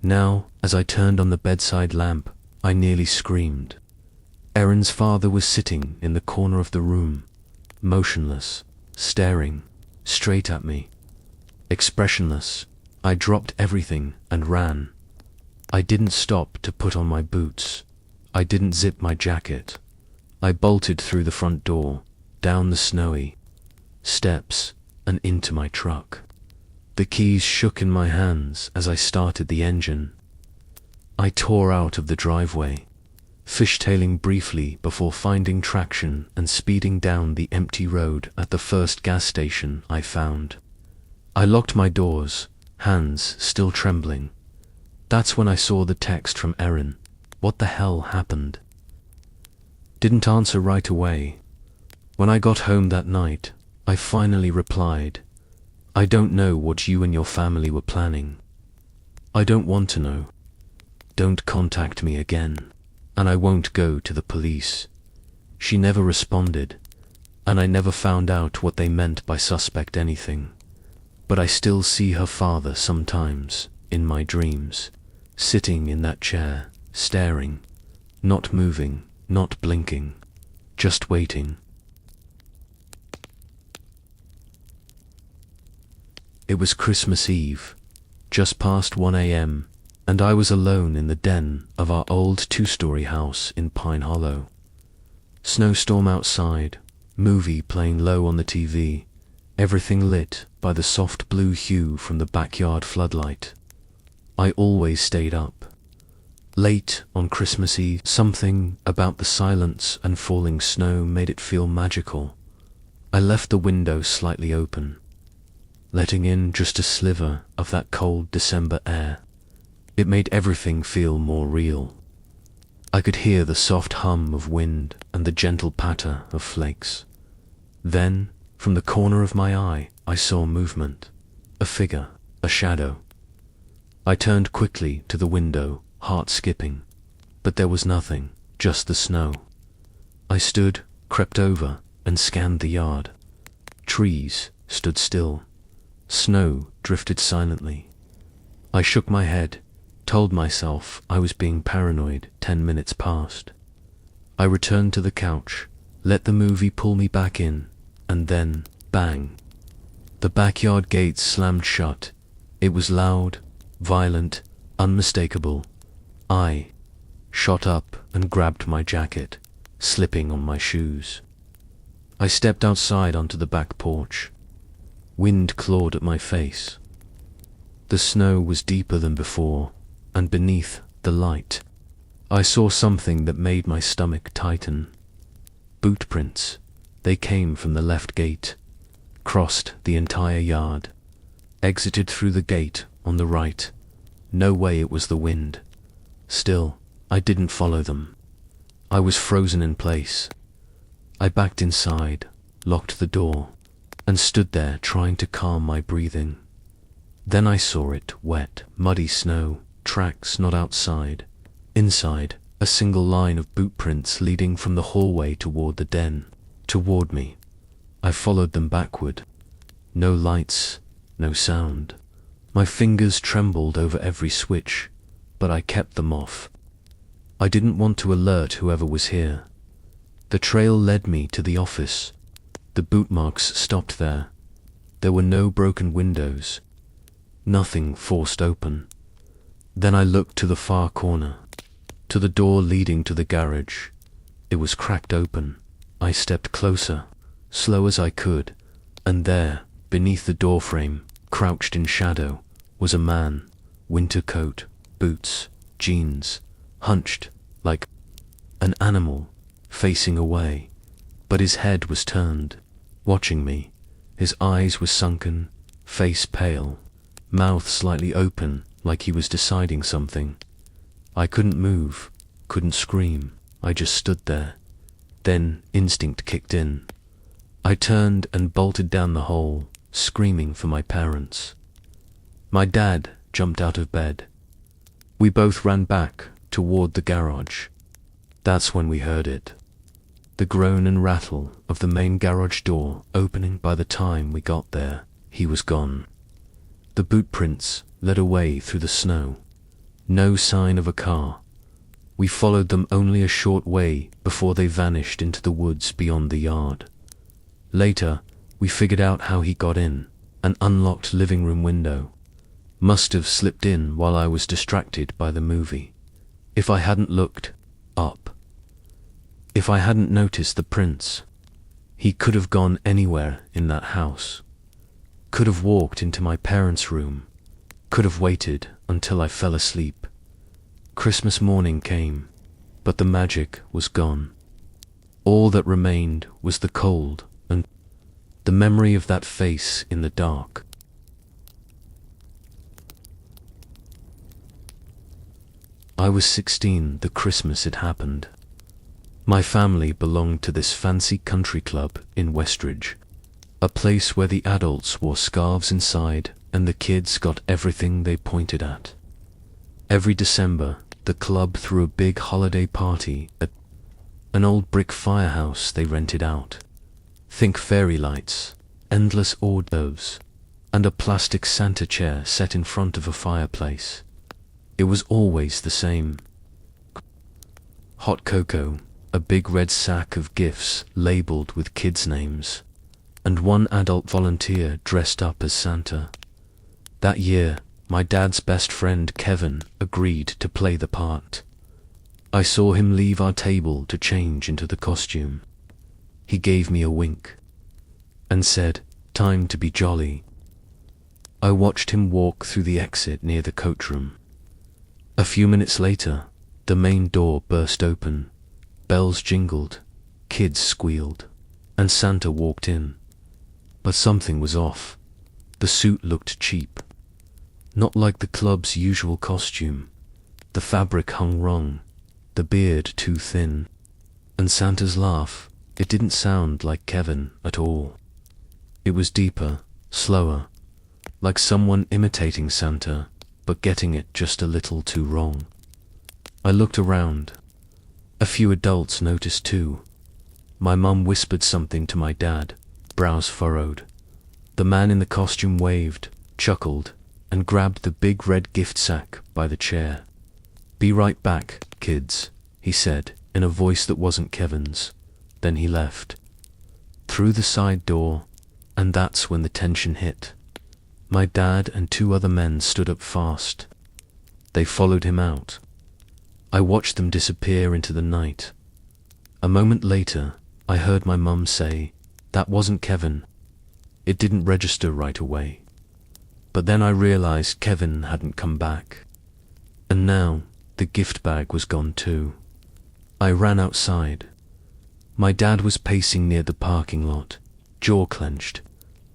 [SPEAKER 1] Now, as I turned on the bedside lamp, I nearly screamed. Erin's father was sitting in the corner of the room, motionless, staring straight at me. Expressionless, I dropped everything and ran. I didn't stop to put on my boots. I didn't zip my jacket. I bolted through the front door, down the snowy steps, and into my truck. The keys shook in my hands as I started the engine. I tore out of the driveway, fishtailing briefly before finding traction and speeding down the empty road at the first gas station I found. I locked my doors, hands still trembling. That's when I saw the text from Erin. What the hell happened? Didn't answer right away. When I got home that night, I finally replied, I don't know what you and your family were planning. I don't want to know. Don't contact me again, and I won't go to the police. She never responded, and I never found out what they meant by suspect anything. But I still see her father sometimes, in my dreams, sitting in that chair, staring, not moving, not blinking, just waiting. It was Christmas Eve, just past 1 a.m., and I was alone in the den of our old 2-story house in Pine Hollow. Snowstorm outside, movie playing low on the TV, everything lit by the soft blue hue from the backyard floodlight. I always stayed up. Late on Christmas Eve, something about the silence and falling snow made it feel magical. I left the window slightly open, letting in just a sliver of that cold December air. It made everything feel more real. I could hear the soft hum of wind and the gentle patter of flakes. Then, from the corner of my eye, I saw movement. A figure, a shadow. I turned quickly to the window, heart skipping. But there was nothing, just the snow. I stood, crept over, and scanned the yard. Trees stood still. Snow drifted silently. I shook my head, told myself I was being paranoid. 10 minutes passed. I returned to the couch, let the movie pull me back in, and then, bang. The backyard gates slammed shut. It was loud, violent, unmistakable. I shot up and grabbed my jacket, slipping on my shoes. I stepped outside onto the back porch. Wind clawed at my face. The snow was deeper than before, and beneath the light, I saw something that made my stomach tighten. Boot prints. They came from the left gate, crossed the entire yard, exited through the gate on the right. No way it was the wind. Still, I didn't follow them. I was frozen in place. I backed inside, locked the door, and stood there trying to calm my breathing. Then I saw it, wet, muddy snow, tracks not outside. Inside, a single line of boot prints leading from the hallway toward the den, toward me. I followed them backward. No lights, no sound. My fingers trembled over every switch, but I kept them off. I didn't want to alert whoever was here. The trail led me to the office. The boot marks stopped there. There were no broken windows. Nothing forced open. Then I looked to the far corner, to the door leading to the garage. It was cracked open. I stepped closer, slow as I could, and there, beneath the doorframe, crouched in shadow, was a man, winter coat, boots, jeans, hunched, like an animal, facing away. But his head was turned, watching me. His eyes were sunken, face pale, mouth slightly open, like he was deciding something. I couldn't move, couldn't scream. I just stood there. Then instinct kicked in. I turned and bolted down the hole, screaming for my parents. My dad jumped out of bed. We both ran back toward the garage. That's when we heard it. The groan and rattle of the main garage door opening. By the time we got there, he was gone. The boot prints led away through the snow. No sign of a car. We followed them only a short way before they vanished into the woods beyond the yard. Later, we figured out how he got in. An unlocked living room window. Must have slipped in while I was distracted by the movie. If I hadn't looked up, if I hadn't noticed the prints, he could have gone anywhere in that house. Could have walked into my parents' room. Could have waited until I fell asleep. Christmas morning came, but the magic was gone. All that remained was the cold and the memory of that face in the dark. I was 16 the Christmas it happened. My family belonged to this fancy country club in Westridge, a place where the adults wore scarves inside and the kids got everything they pointed at. Every December, the club threw a big holiday party at an old brick firehouse they rented out. Think fairy lights, endless hors d'oeuvres, and a plastic Santa chair set in front of a fireplace. It was always the same. Hot cocoa, a big red sack of gifts labeled with kids' names, and one adult volunteer dressed up as Santa. That year, my dad's best friend Kevin agreed to play the part. I saw him leave our table to change into the costume. He gave me a wink and said, "Time to be jolly." I watched him walk through the exit near the coach room. A few minutes later, the main door burst open. Bells jingled, kids squealed, and Santa walked in. But something was off. The suit looked cheap. Not like the club's usual costume. The fabric hung wrong, the beard too thin. And Santa's laugh, it didn't sound like Kevin at all. It was deeper, slower, like someone imitating Santa, but getting it just a little too wrong. I looked around. A few adults noticed too. My mum whispered something to my dad, brows furrowed. The man in the costume waved, chuckled, and grabbed the big red gift sack by the chair. "Be right back, kids," he said, in a voice that wasn't Kevin's. Then he left. Through the side door, and that's when the tension hit. My dad and 2 other men stood up fast. They followed him out. I watched them disappear into the night. A moment later, I heard my mum say, "That wasn't Kevin." It didn't register right away. But then I realized Kevin hadn't come back. And now, the gift bag was gone too. I ran outside. My dad was pacing near the parking lot, jaw clenched.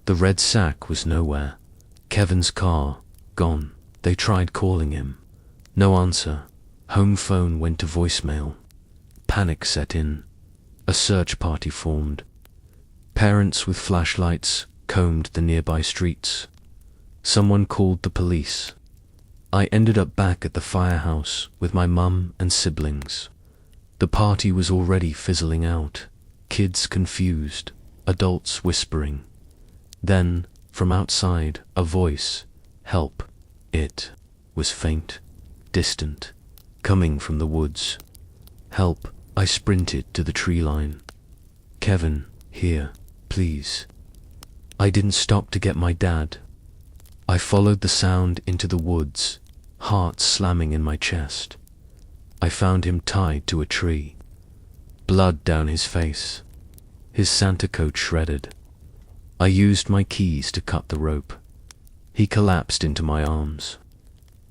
[SPEAKER 1] The red sack was nowhere. Kevin's car, gone. They tried calling him. No answer. Home phone went to voicemail. Panic set in. A search party formed. Parents with flashlights combed the nearby streets. Someone called the police. I ended up back at the firehouse with my mum and siblings. The party was already fizzling out. Kids confused, adults whispering. Then, from outside, a voice, "Help." It was faint, distant, coming from the woods. "Help," I sprinted to the tree line. "Kevin, here, please." I didn't stop to get my dad. I followed the sound into the woods, heart slamming in my chest. I found him tied to a tree, blood down his face, his Santa coat shredded. I used my keys to cut the rope. He collapsed into my arms.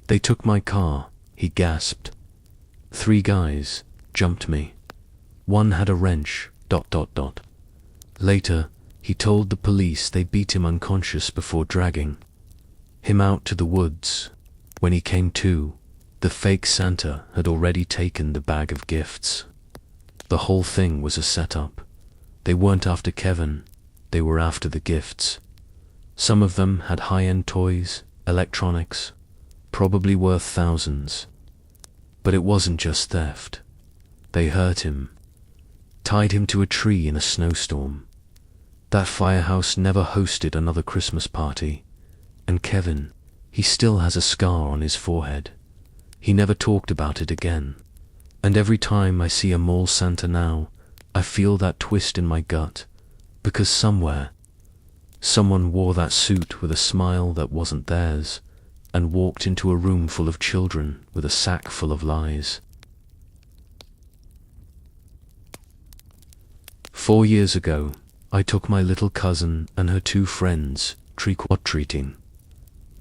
[SPEAKER 1] "They took my car," he gasped. 3 guys jumped me. One had a wrench, ... Later, he told the police they beat him unconscious before dragging him out to the woods. When he came to, the fake Santa had already taken the bag of gifts. The whole thing was a setup. They weren't after Kevin, they were after the gifts. Some of them had high-end toys, electronics, probably worth thousands. But it wasn't just theft. They hurt him, tied him to a tree in a snowstorm. That firehouse never hosted another Christmas party. And Kevin, he still has a scar on his forehead. He never talked about it again. And every time I see a mall Santa now, I feel that twist in my gut, because somewhere, someone wore that suit with a smile that wasn't theirs, and walked into a room full of children with a sack full of lies. 4 years ago, I took my little cousin and her 2 friends trick-or-treating.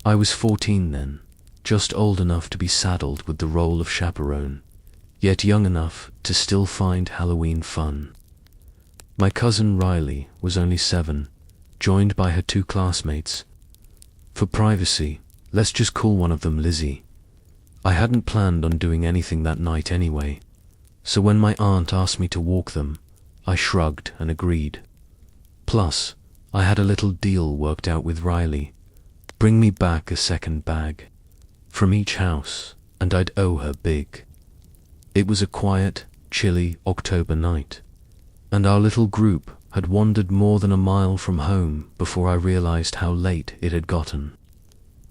[SPEAKER 1] I was 14 then, just old enough to be saddled with the role of chaperone, yet young enough to still find Halloween fun. My cousin Riley was only 7, joined by her 2 classmates. For privacy, let's just call one of them Lizzie. I hadn't planned on doing anything that night anyway, so when my aunt asked me to walk them, I shrugged and agreed. Plus, I had a little deal worked out with Riley. Bring me back a second bag from each house, and I'd owe her big. It was a quiet, chilly October night, and our little group had wandered more than a mile from home before I realized how late it had gotten.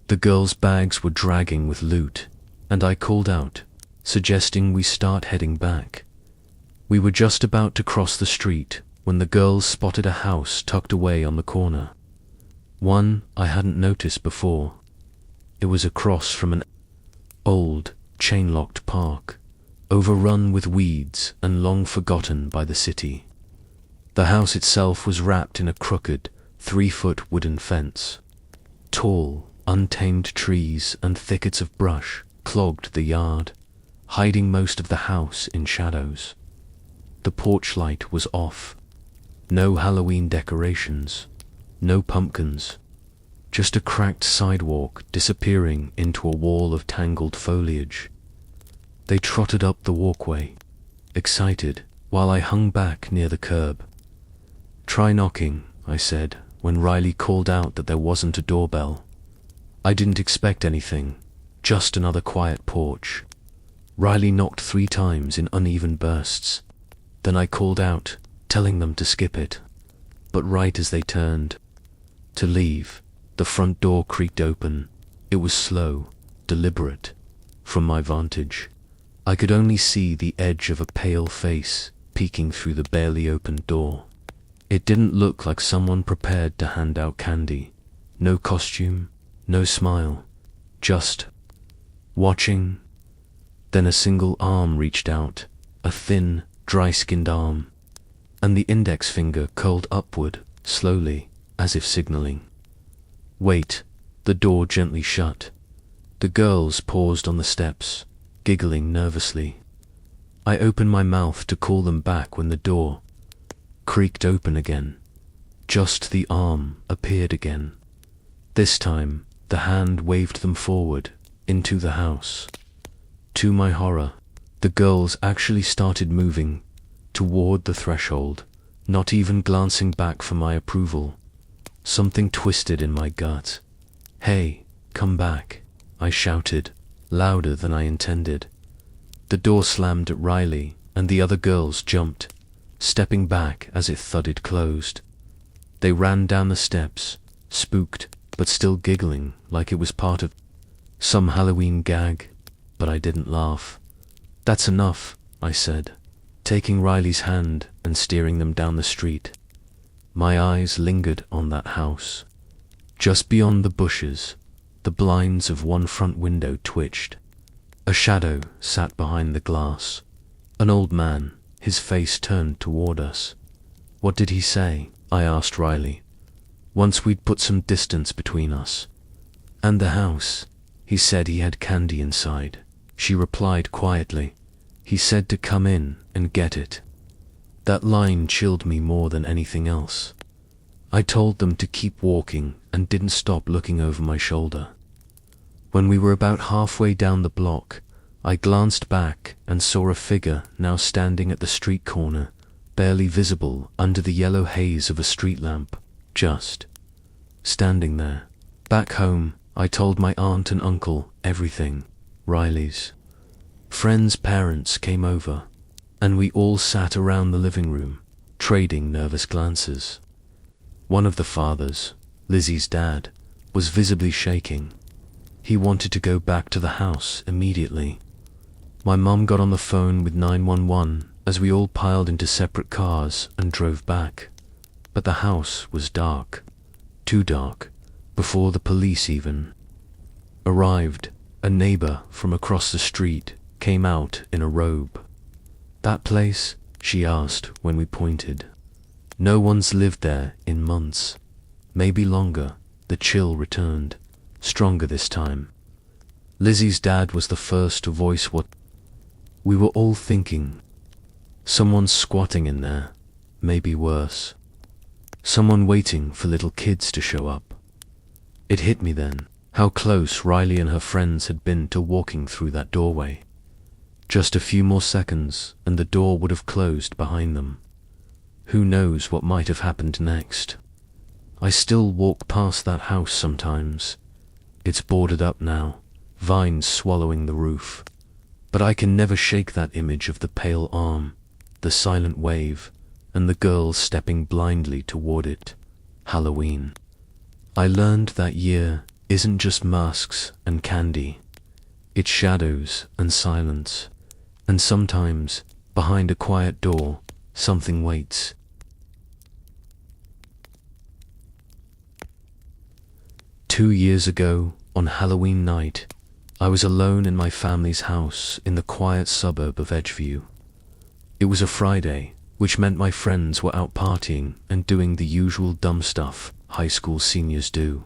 [SPEAKER 1] The girls' bags were dragging with loot, and I called out, suggesting we start heading back. We were just about to cross the street when the girls spotted a house tucked away on the corner. One I hadn't noticed before. It was across from an old, chain-locked park, overrun with weeds and long forgotten by the city. The house itself was wrapped in a crooked, 3-foot wooden fence. Tall, untamed trees and thickets of brush clogged the yard, hiding most of the house in shadows. The porch light was off. No Halloween decorations. No pumpkins, just a cracked sidewalk disappearing into a wall of tangled foliage. They trotted up the walkway, excited, while I hung back near the curb. "Try knocking," I said, when Riley called out that there wasn't a doorbell. I didn't expect anything, just another quiet porch. Riley knocked 3 times in uneven bursts. Then I called out, telling them to skip it. But right as they turned to leave, the front door creaked open. It was slow, deliberate. From my vantage, I could only see the edge of a pale face peeking through the barely opened door. It didn't look like someone prepared to hand out candy. No costume, no smile, just watching. Then a single arm reached out, a thin, dry-skinned arm, and the index finger curled upward, slowly, as if signaling. Wait. The door gently shut. The girls paused on the steps, giggling nervously. I opened my mouth to call them back when the door creaked open again. Just the arm appeared again. This time, the hand waved them forward, into the house. To my horror, the girls actually started moving toward the threshold, not even glancing back for my approval. Something twisted in my gut. "Hey, come back," I shouted, louder than I intended. The door slammed at Riley, and the other girls jumped, stepping back as it thudded closed. They ran down the steps, spooked, but still giggling like it was part of some Halloween gag, but I didn't laugh. "That's enough," I said, taking Riley's hand and steering them down the street. My eyes lingered on that house. Just beyond the bushes, the blinds of one front window twitched. A shadow sat behind the glass. An old man, his face turned toward us. "What did he say?" I asked Riley, once we'd put some distance between us. "And the house. He said he had candy inside," she replied quietly. "He said to come in and get it." That line chilled me more than anything else. I told them to keep walking and didn't stop looking over my shoulder. When we were about halfway down the block, I glanced back and saw a figure now standing at the street corner, barely visible under the yellow haze of a street lamp, just standing there. Back home, I told my aunt and uncle everything. Riley's friends' parents came over, and we all sat around the living room, trading nervous glances. One of the fathers, Lizzie's dad, was visibly shaking. He wanted to go back to the house immediately. My mum got on the phone with 911 as we all piled into separate cars and drove back. But the house was dark, too dark, before the police even arrived. A neighbor from across the street came out in a robe. "That place?" she asked when we pointed. "No one's lived there in months. Maybe longer." The chill returned, stronger this time. Lizzie's dad was the first to voice what we were all thinking. Someone squatting in there, maybe worse. Someone waiting for little kids to show up. It hit me then, how close Riley and her friends had been to walking through that doorway. Just a few more seconds, and the door would have closed behind them. Who knows what might have happened next? I still walk past that house sometimes. It's boarded up now, vines swallowing the roof. But I can never shake that image of the pale arm, the silent wave, and the girls stepping blindly toward it. Halloween. I learned that year isn't just masks and candy. It's shadows and silence. And sometimes, behind a quiet door, something waits. Two years ago, on Halloween night, I was alone in my family's house in the quiet suburb of Edgeview. It was a Friday, which meant my friends were out partying and doing the usual dumb stuff high school seniors do.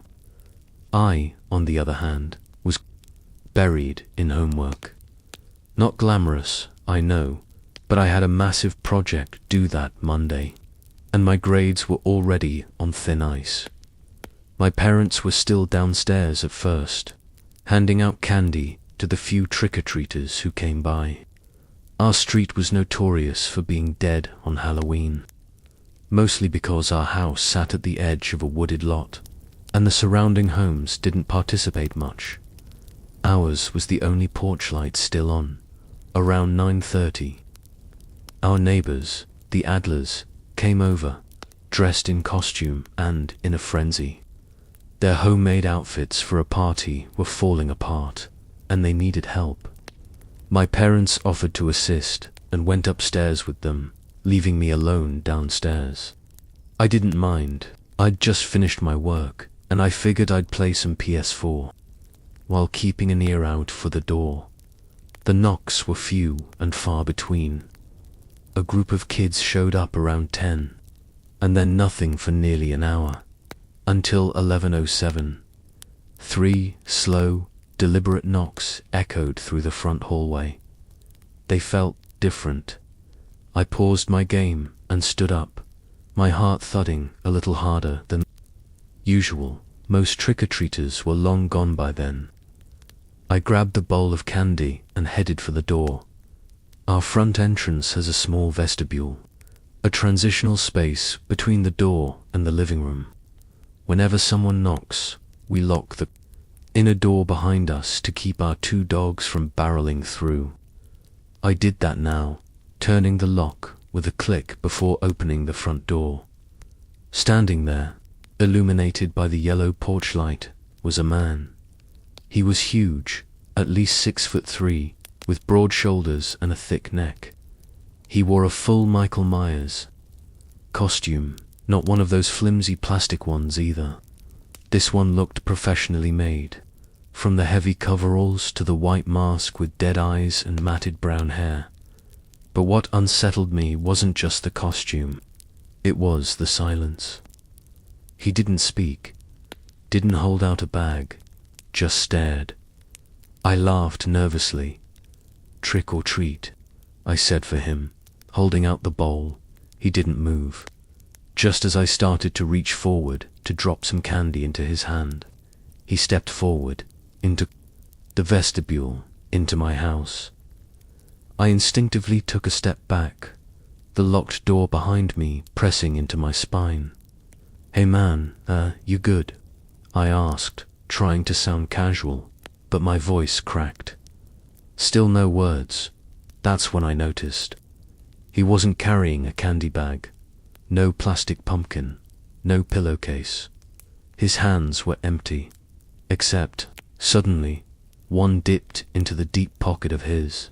[SPEAKER 1] I, on the other hand, was buried in homework. Not glamorous, I know, but I had a massive project due that Monday, and my grades were already on thin ice. My parents were still downstairs at first, handing out candy to the few trick-or-treaters who came by. Our street was notorious for being dead on Halloween, mostly because our house sat at the edge of a wooded lot, and the surrounding homes didn't participate much. Ours was the only porch light still on, around 9:30. Our neighbors, the Adlers, came over, dressed in costume and in a frenzy. Their homemade outfits for a party were falling apart, and they needed help. My parents offered to assist and went upstairs with them, leaving me alone downstairs. I didn't mind. I'd just finished my work, and I figured I'd play some PS4, while keeping an ear out for the door. The knocks were few and far between. A group of kids showed up around 10, and then nothing for nearly an hour, until 11:07. 3 slow, deliberate knocks echoed through the front hallway. They felt different. I paused my game and stood up, my heart thudding a little harder than usual. Most trick-or-treaters were long gone by then. I grabbed the bowl of candy and headed for the door. Our front entrance has a small vestibule, a transitional space between the door and the living room. Whenever someone knocks, we lock the inner door behind us to keep our 2 dogs from barreling through. I did that now, turning the lock with a click before opening the front door. Standing there, illuminated by the yellow porch light, was a man. He was huge, at least 6'3", with broad shoulders and a thick neck. He wore a full Michael Myers costume, not one of those flimsy plastic ones either. This one looked professionally made, from the heavy coveralls to the white mask with dead eyes and matted brown hair. But what unsettled me wasn't just the costume, it was the silence. He didn't speak, didn't hold out a bag, just stared. I laughed nervously. "Trick or treat," I said for him, holding out the bowl. He didn't move. Just as I started to reach forward to drop some candy into his hand, he stepped forward, into the vestibule, into my house. I instinctively took a step back, the locked door behind me pressing into my spine. "Hey man, you good?" I asked, trying to sound casual, but my voice cracked. Still no words. That's when I noticed. He wasn't carrying a candy bag. No plastic pumpkin. No pillowcase. His hands were empty. Except, suddenly, one dipped into the deep pocket of his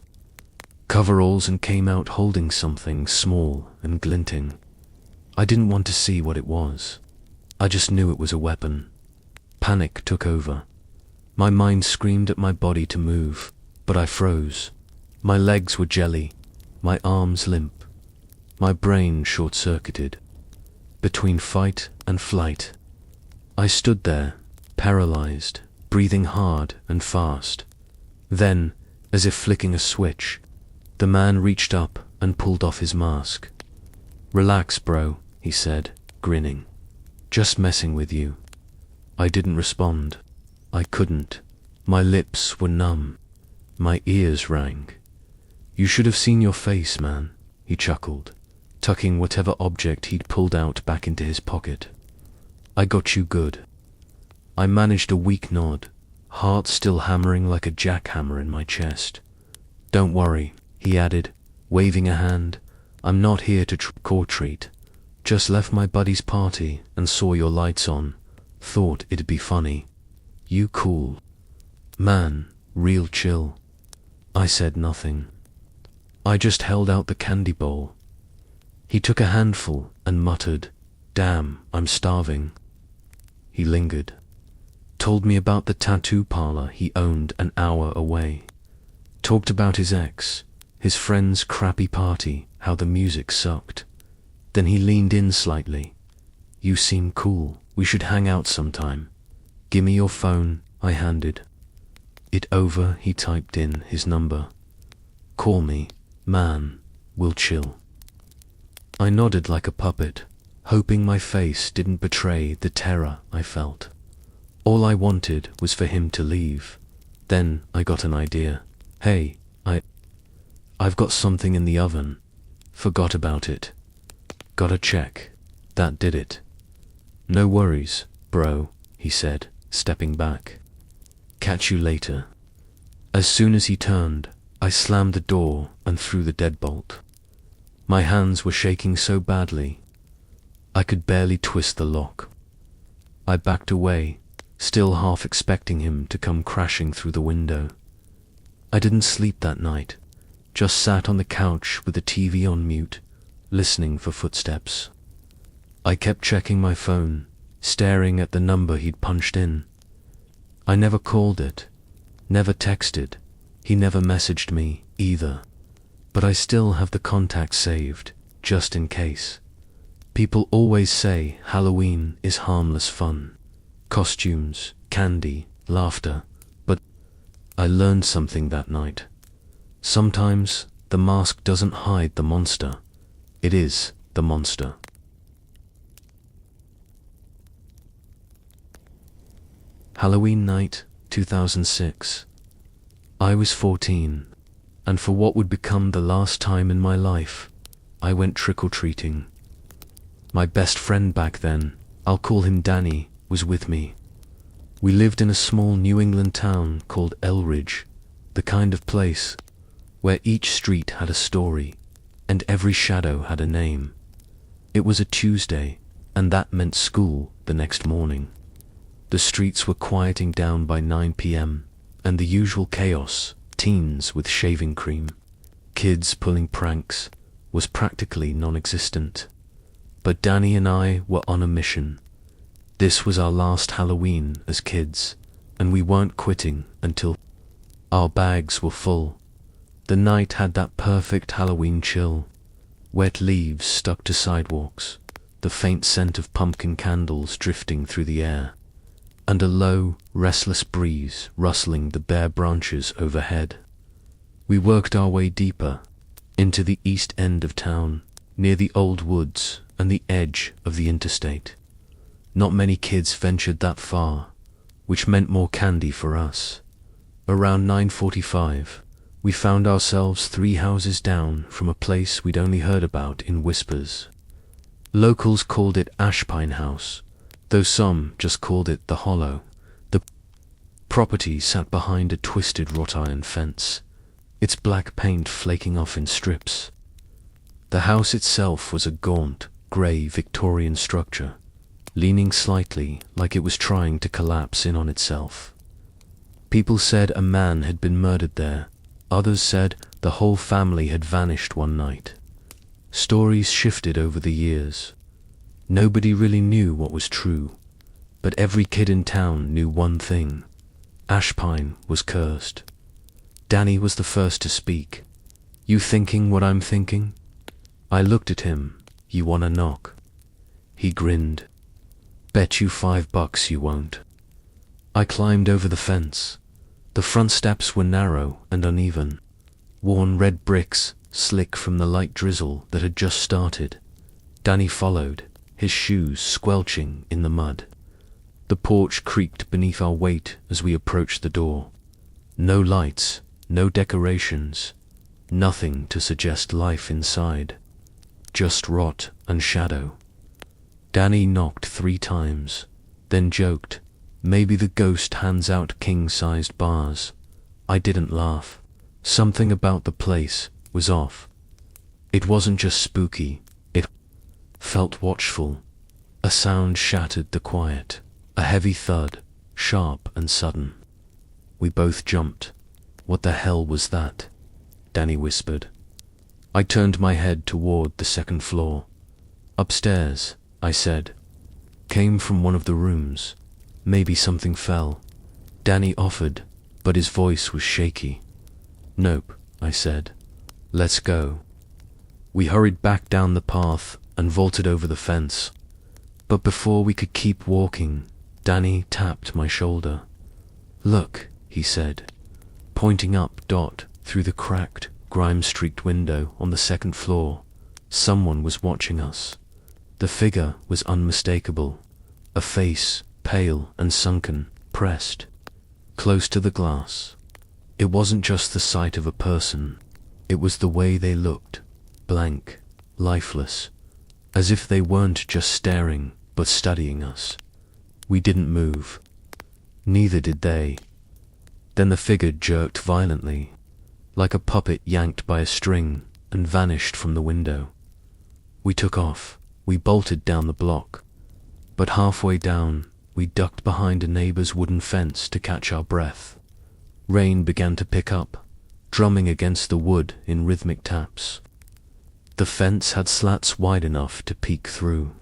[SPEAKER 1] coveralls and came out holding something small and glinting. I didn't want to see what it was. I just knew it was a weapon. Panic took over. My mind screamed at my body to move, but I froze. My legs were jelly, my arms limp, my brain short-circuited. Between fight and flight, I stood there, paralyzed, breathing hard and fast. Then, as if flicking a switch, the man reached up and pulled off his mask. "Relax, bro," he said, grinning. "Just messing with you." I didn't respond. I couldn't. My lips were numb. My ears rang. "You should have seen your face, man," he chuckled, tucking whatever object he'd pulled out back into his pocket. "I got you good." I managed a weak nod, heart still hammering like a jackhammer in my chest. "Don't worry," he added, waving a hand. "I'm not here to trick or treat. Just left my buddy's party and saw your lights on. Thought it'd be funny. You cool. Man, real chill." I said nothing. I just held out the candy bowl. He took a handful and muttered, "Damn, I'm starving." He lingered. Told me about the tattoo parlor he owned an hour away. Talked about his ex, his friend's crappy party, how the music sucked. Then he leaned in slightly. "You seem cool. We should hang out sometime. Gimme your phone," I handed it over. He typed in his number. "Call me, man. We'll chill." I nodded like a puppet, hoping my face didn't betray the terror I felt. All I wanted was for him to leave. Then I got an idea. "Hey, I've got something in the oven. Forgot about it. Gotta check." That did it. "No worries, bro," he said, stepping back. "Catch you later." As soon as he turned, I slammed the door and threw the deadbolt. My hands were shaking so badly, I could barely twist the lock. I backed away, still half expecting him to come crashing through the window. I didn't sleep that night, just sat on the couch with the TV on mute, listening for footsteps. I kept checking my phone, staring at the number he'd punched in. I never called it, never texted, he never messaged me either. But I still have the contact saved, just in case. People always say Halloween is harmless fun. Costumes, candy, laughter. But I learned something that night. Sometimes the mask doesn't hide the monster. It is the monster. Halloween night, 2006. I was 14, and for what would become the last time in my life, I went trick-or-treating. My best friend back then, I'll call him Danny, was with me. We lived in a small New England town called Elridge, the kind of place where each street had a story, and every shadow had a name. It was a Tuesday, and that meant school the next morning. The streets were quieting down by 9 p.m., and the usual chaos, teens with shaving cream, kids pulling pranks, was practically non-existent. But Danny and I were on a mission. This was our last Halloween as kids, and we weren't quitting until our bags were full. The night had that perfect Halloween chill. Wet leaves stuck to sidewalks, the faint scent of pumpkin candles drifting through the air, and a low, restless breeze rustling the bare branches overhead. We worked our way deeper, into the east end of town, near the old woods and the edge of the interstate. Not many kids ventured that far, which meant more candy for us. Around 9:45, we found ourselves 3 houses down from a place we'd only heard about in whispers. Locals called it Ashpine House, though some just called it the Hollow. The property sat behind a twisted wrought iron fence, its black paint flaking off in strips. The house itself was a gaunt, grey Victorian structure, leaning slightly like it was trying to collapse in on itself. People said a man had been murdered there. Others said the whole family had vanished one night. Stories shifted over the years. Nobody really knew what was true, but every kid in town knew one thing: Ashpine was cursed. Danny was the first to speak. "You thinking what I'm thinking?" I looked at him. "You wanna knock?" He grinned. "Bet you $5 you won't." I climbed over the fence. The front steps were narrow and uneven, worn red bricks, slick from the light drizzle that had just started. Danny followed, his shoes squelching in the mud. The porch creaked beneath our weight as we approached the door. No lights, no decorations, nothing to suggest life inside. Just rot and shadow. Danny knocked 3 times, then joked, "Maybe the ghost hands out king-sized bars." I didn't laugh. Something about the place was off. It wasn't just spooky, it felt watchful. A sound shattered the quiet, a heavy thud, sharp and sudden. We both jumped. "What the hell was that?" Danny whispered. I turned my head toward the second floor. "Upstairs," I said. "Came from one of the rooms. Maybe something fell." Danny offered, but his voice was shaky. "Nope," I said. "Let's go." We hurried back down the path and vaulted over the fence. But before we could keep walking, Danny tapped my shoulder. "Look," he said, pointing up through the cracked, grime-streaked window on the second floor. Someone was watching us. The figure was unmistakable, a face, pale and sunken, pressed close to the glass. It wasn't just the sight of a person, it was the way they looked, blank, lifeless, as if they weren't just staring, but studying us. We didn't move. Neither did they. Then the figure jerked violently, like a puppet yanked by a string, and vanished from the window. We took off, We bolted down the block, but halfway down, we ducked behind a neighbor's wooden fence to catch our breath. Rain began to pick up, drumming against the wood in rhythmic taps. The fence had slats wide enough to peek through,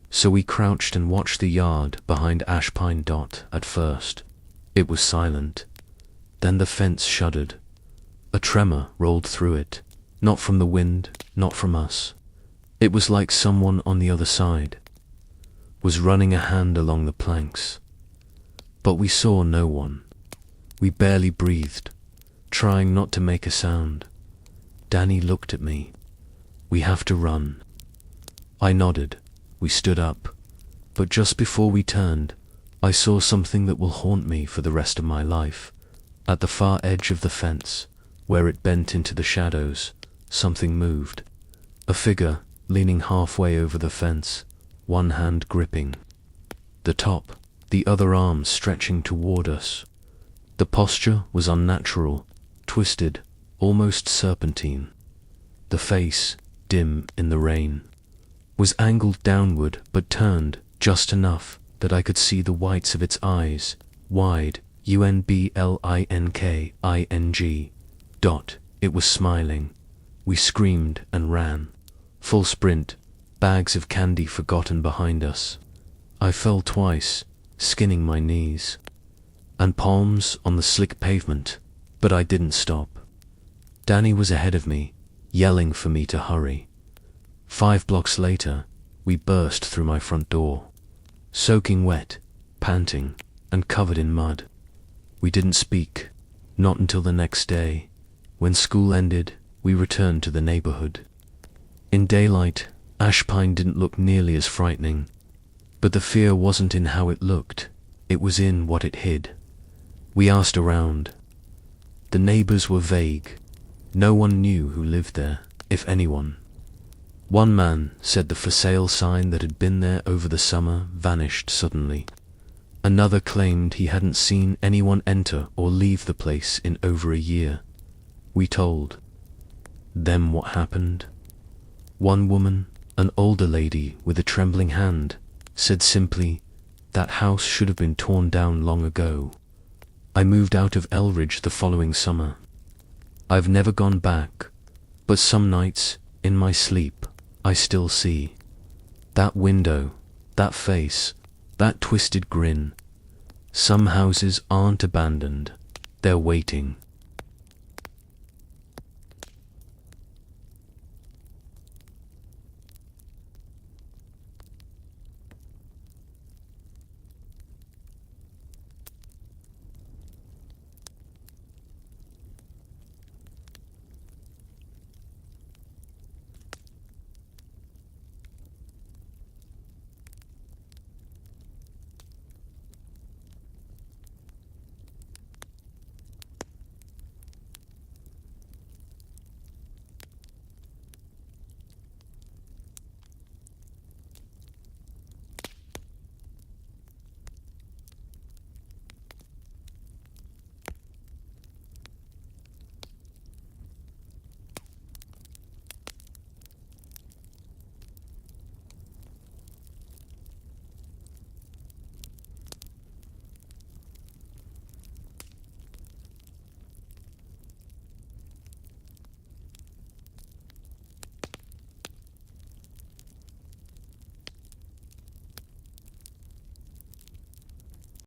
[SPEAKER 1] so we crouched and watched the yard behind Ash Pine Dot. At first, it was silent. Then the fence shuddered. A tremor rolled through it, not from the wind, not from us. It was like someone on the other side was running a hand along the planks. But we saw no one. We barely breathed, trying not to make a sound. Danny looked at me. "We have to run." I nodded. We stood up. But just before we turned, I saw something that will haunt me for the rest of my life. At the far edge of the fence, where it bent into the shadows, something moved. A figure leaning halfway over the fence, one hand gripping the top, the other arm stretching toward us. The posture was unnatural, twisted, almost serpentine. The face, dim in the rain, was angled downward but turned just enough that I could see the whites of its eyes, wide, unblinking. It was smiling. We screamed and ran. Full sprint, bags of candy forgotten behind us. I fell twice, skinning my knees and palms on the slick pavement, but I didn't stop. Danny was ahead of me, yelling for me to hurry. 5 blocks later, we burst through my front door, soaking wet, panting, and covered in mud. We didn't speak, not until the next day. When school ended, we returned to the neighborhood. In daylight, Ash Pine didn't look nearly as frightening, but the fear wasn't in how it looked, it was in what it hid. We asked around. The neighbors were vague. No one knew who lived there, if anyone. One man said the for sale sign that had been there over the summer vanished suddenly. Another claimed he hadn't seen anyone enter or leave the place in over a year. We told them what happened. One woman, an older lady with a trembling hand, said simply, "That house should have been torn down long ago." I moved out of Elridge the following summer. I've never gone back, but some nights, in my sleep, I still see that window, that face, that twisted grin. Some houses aren't abandoned, they're waiting.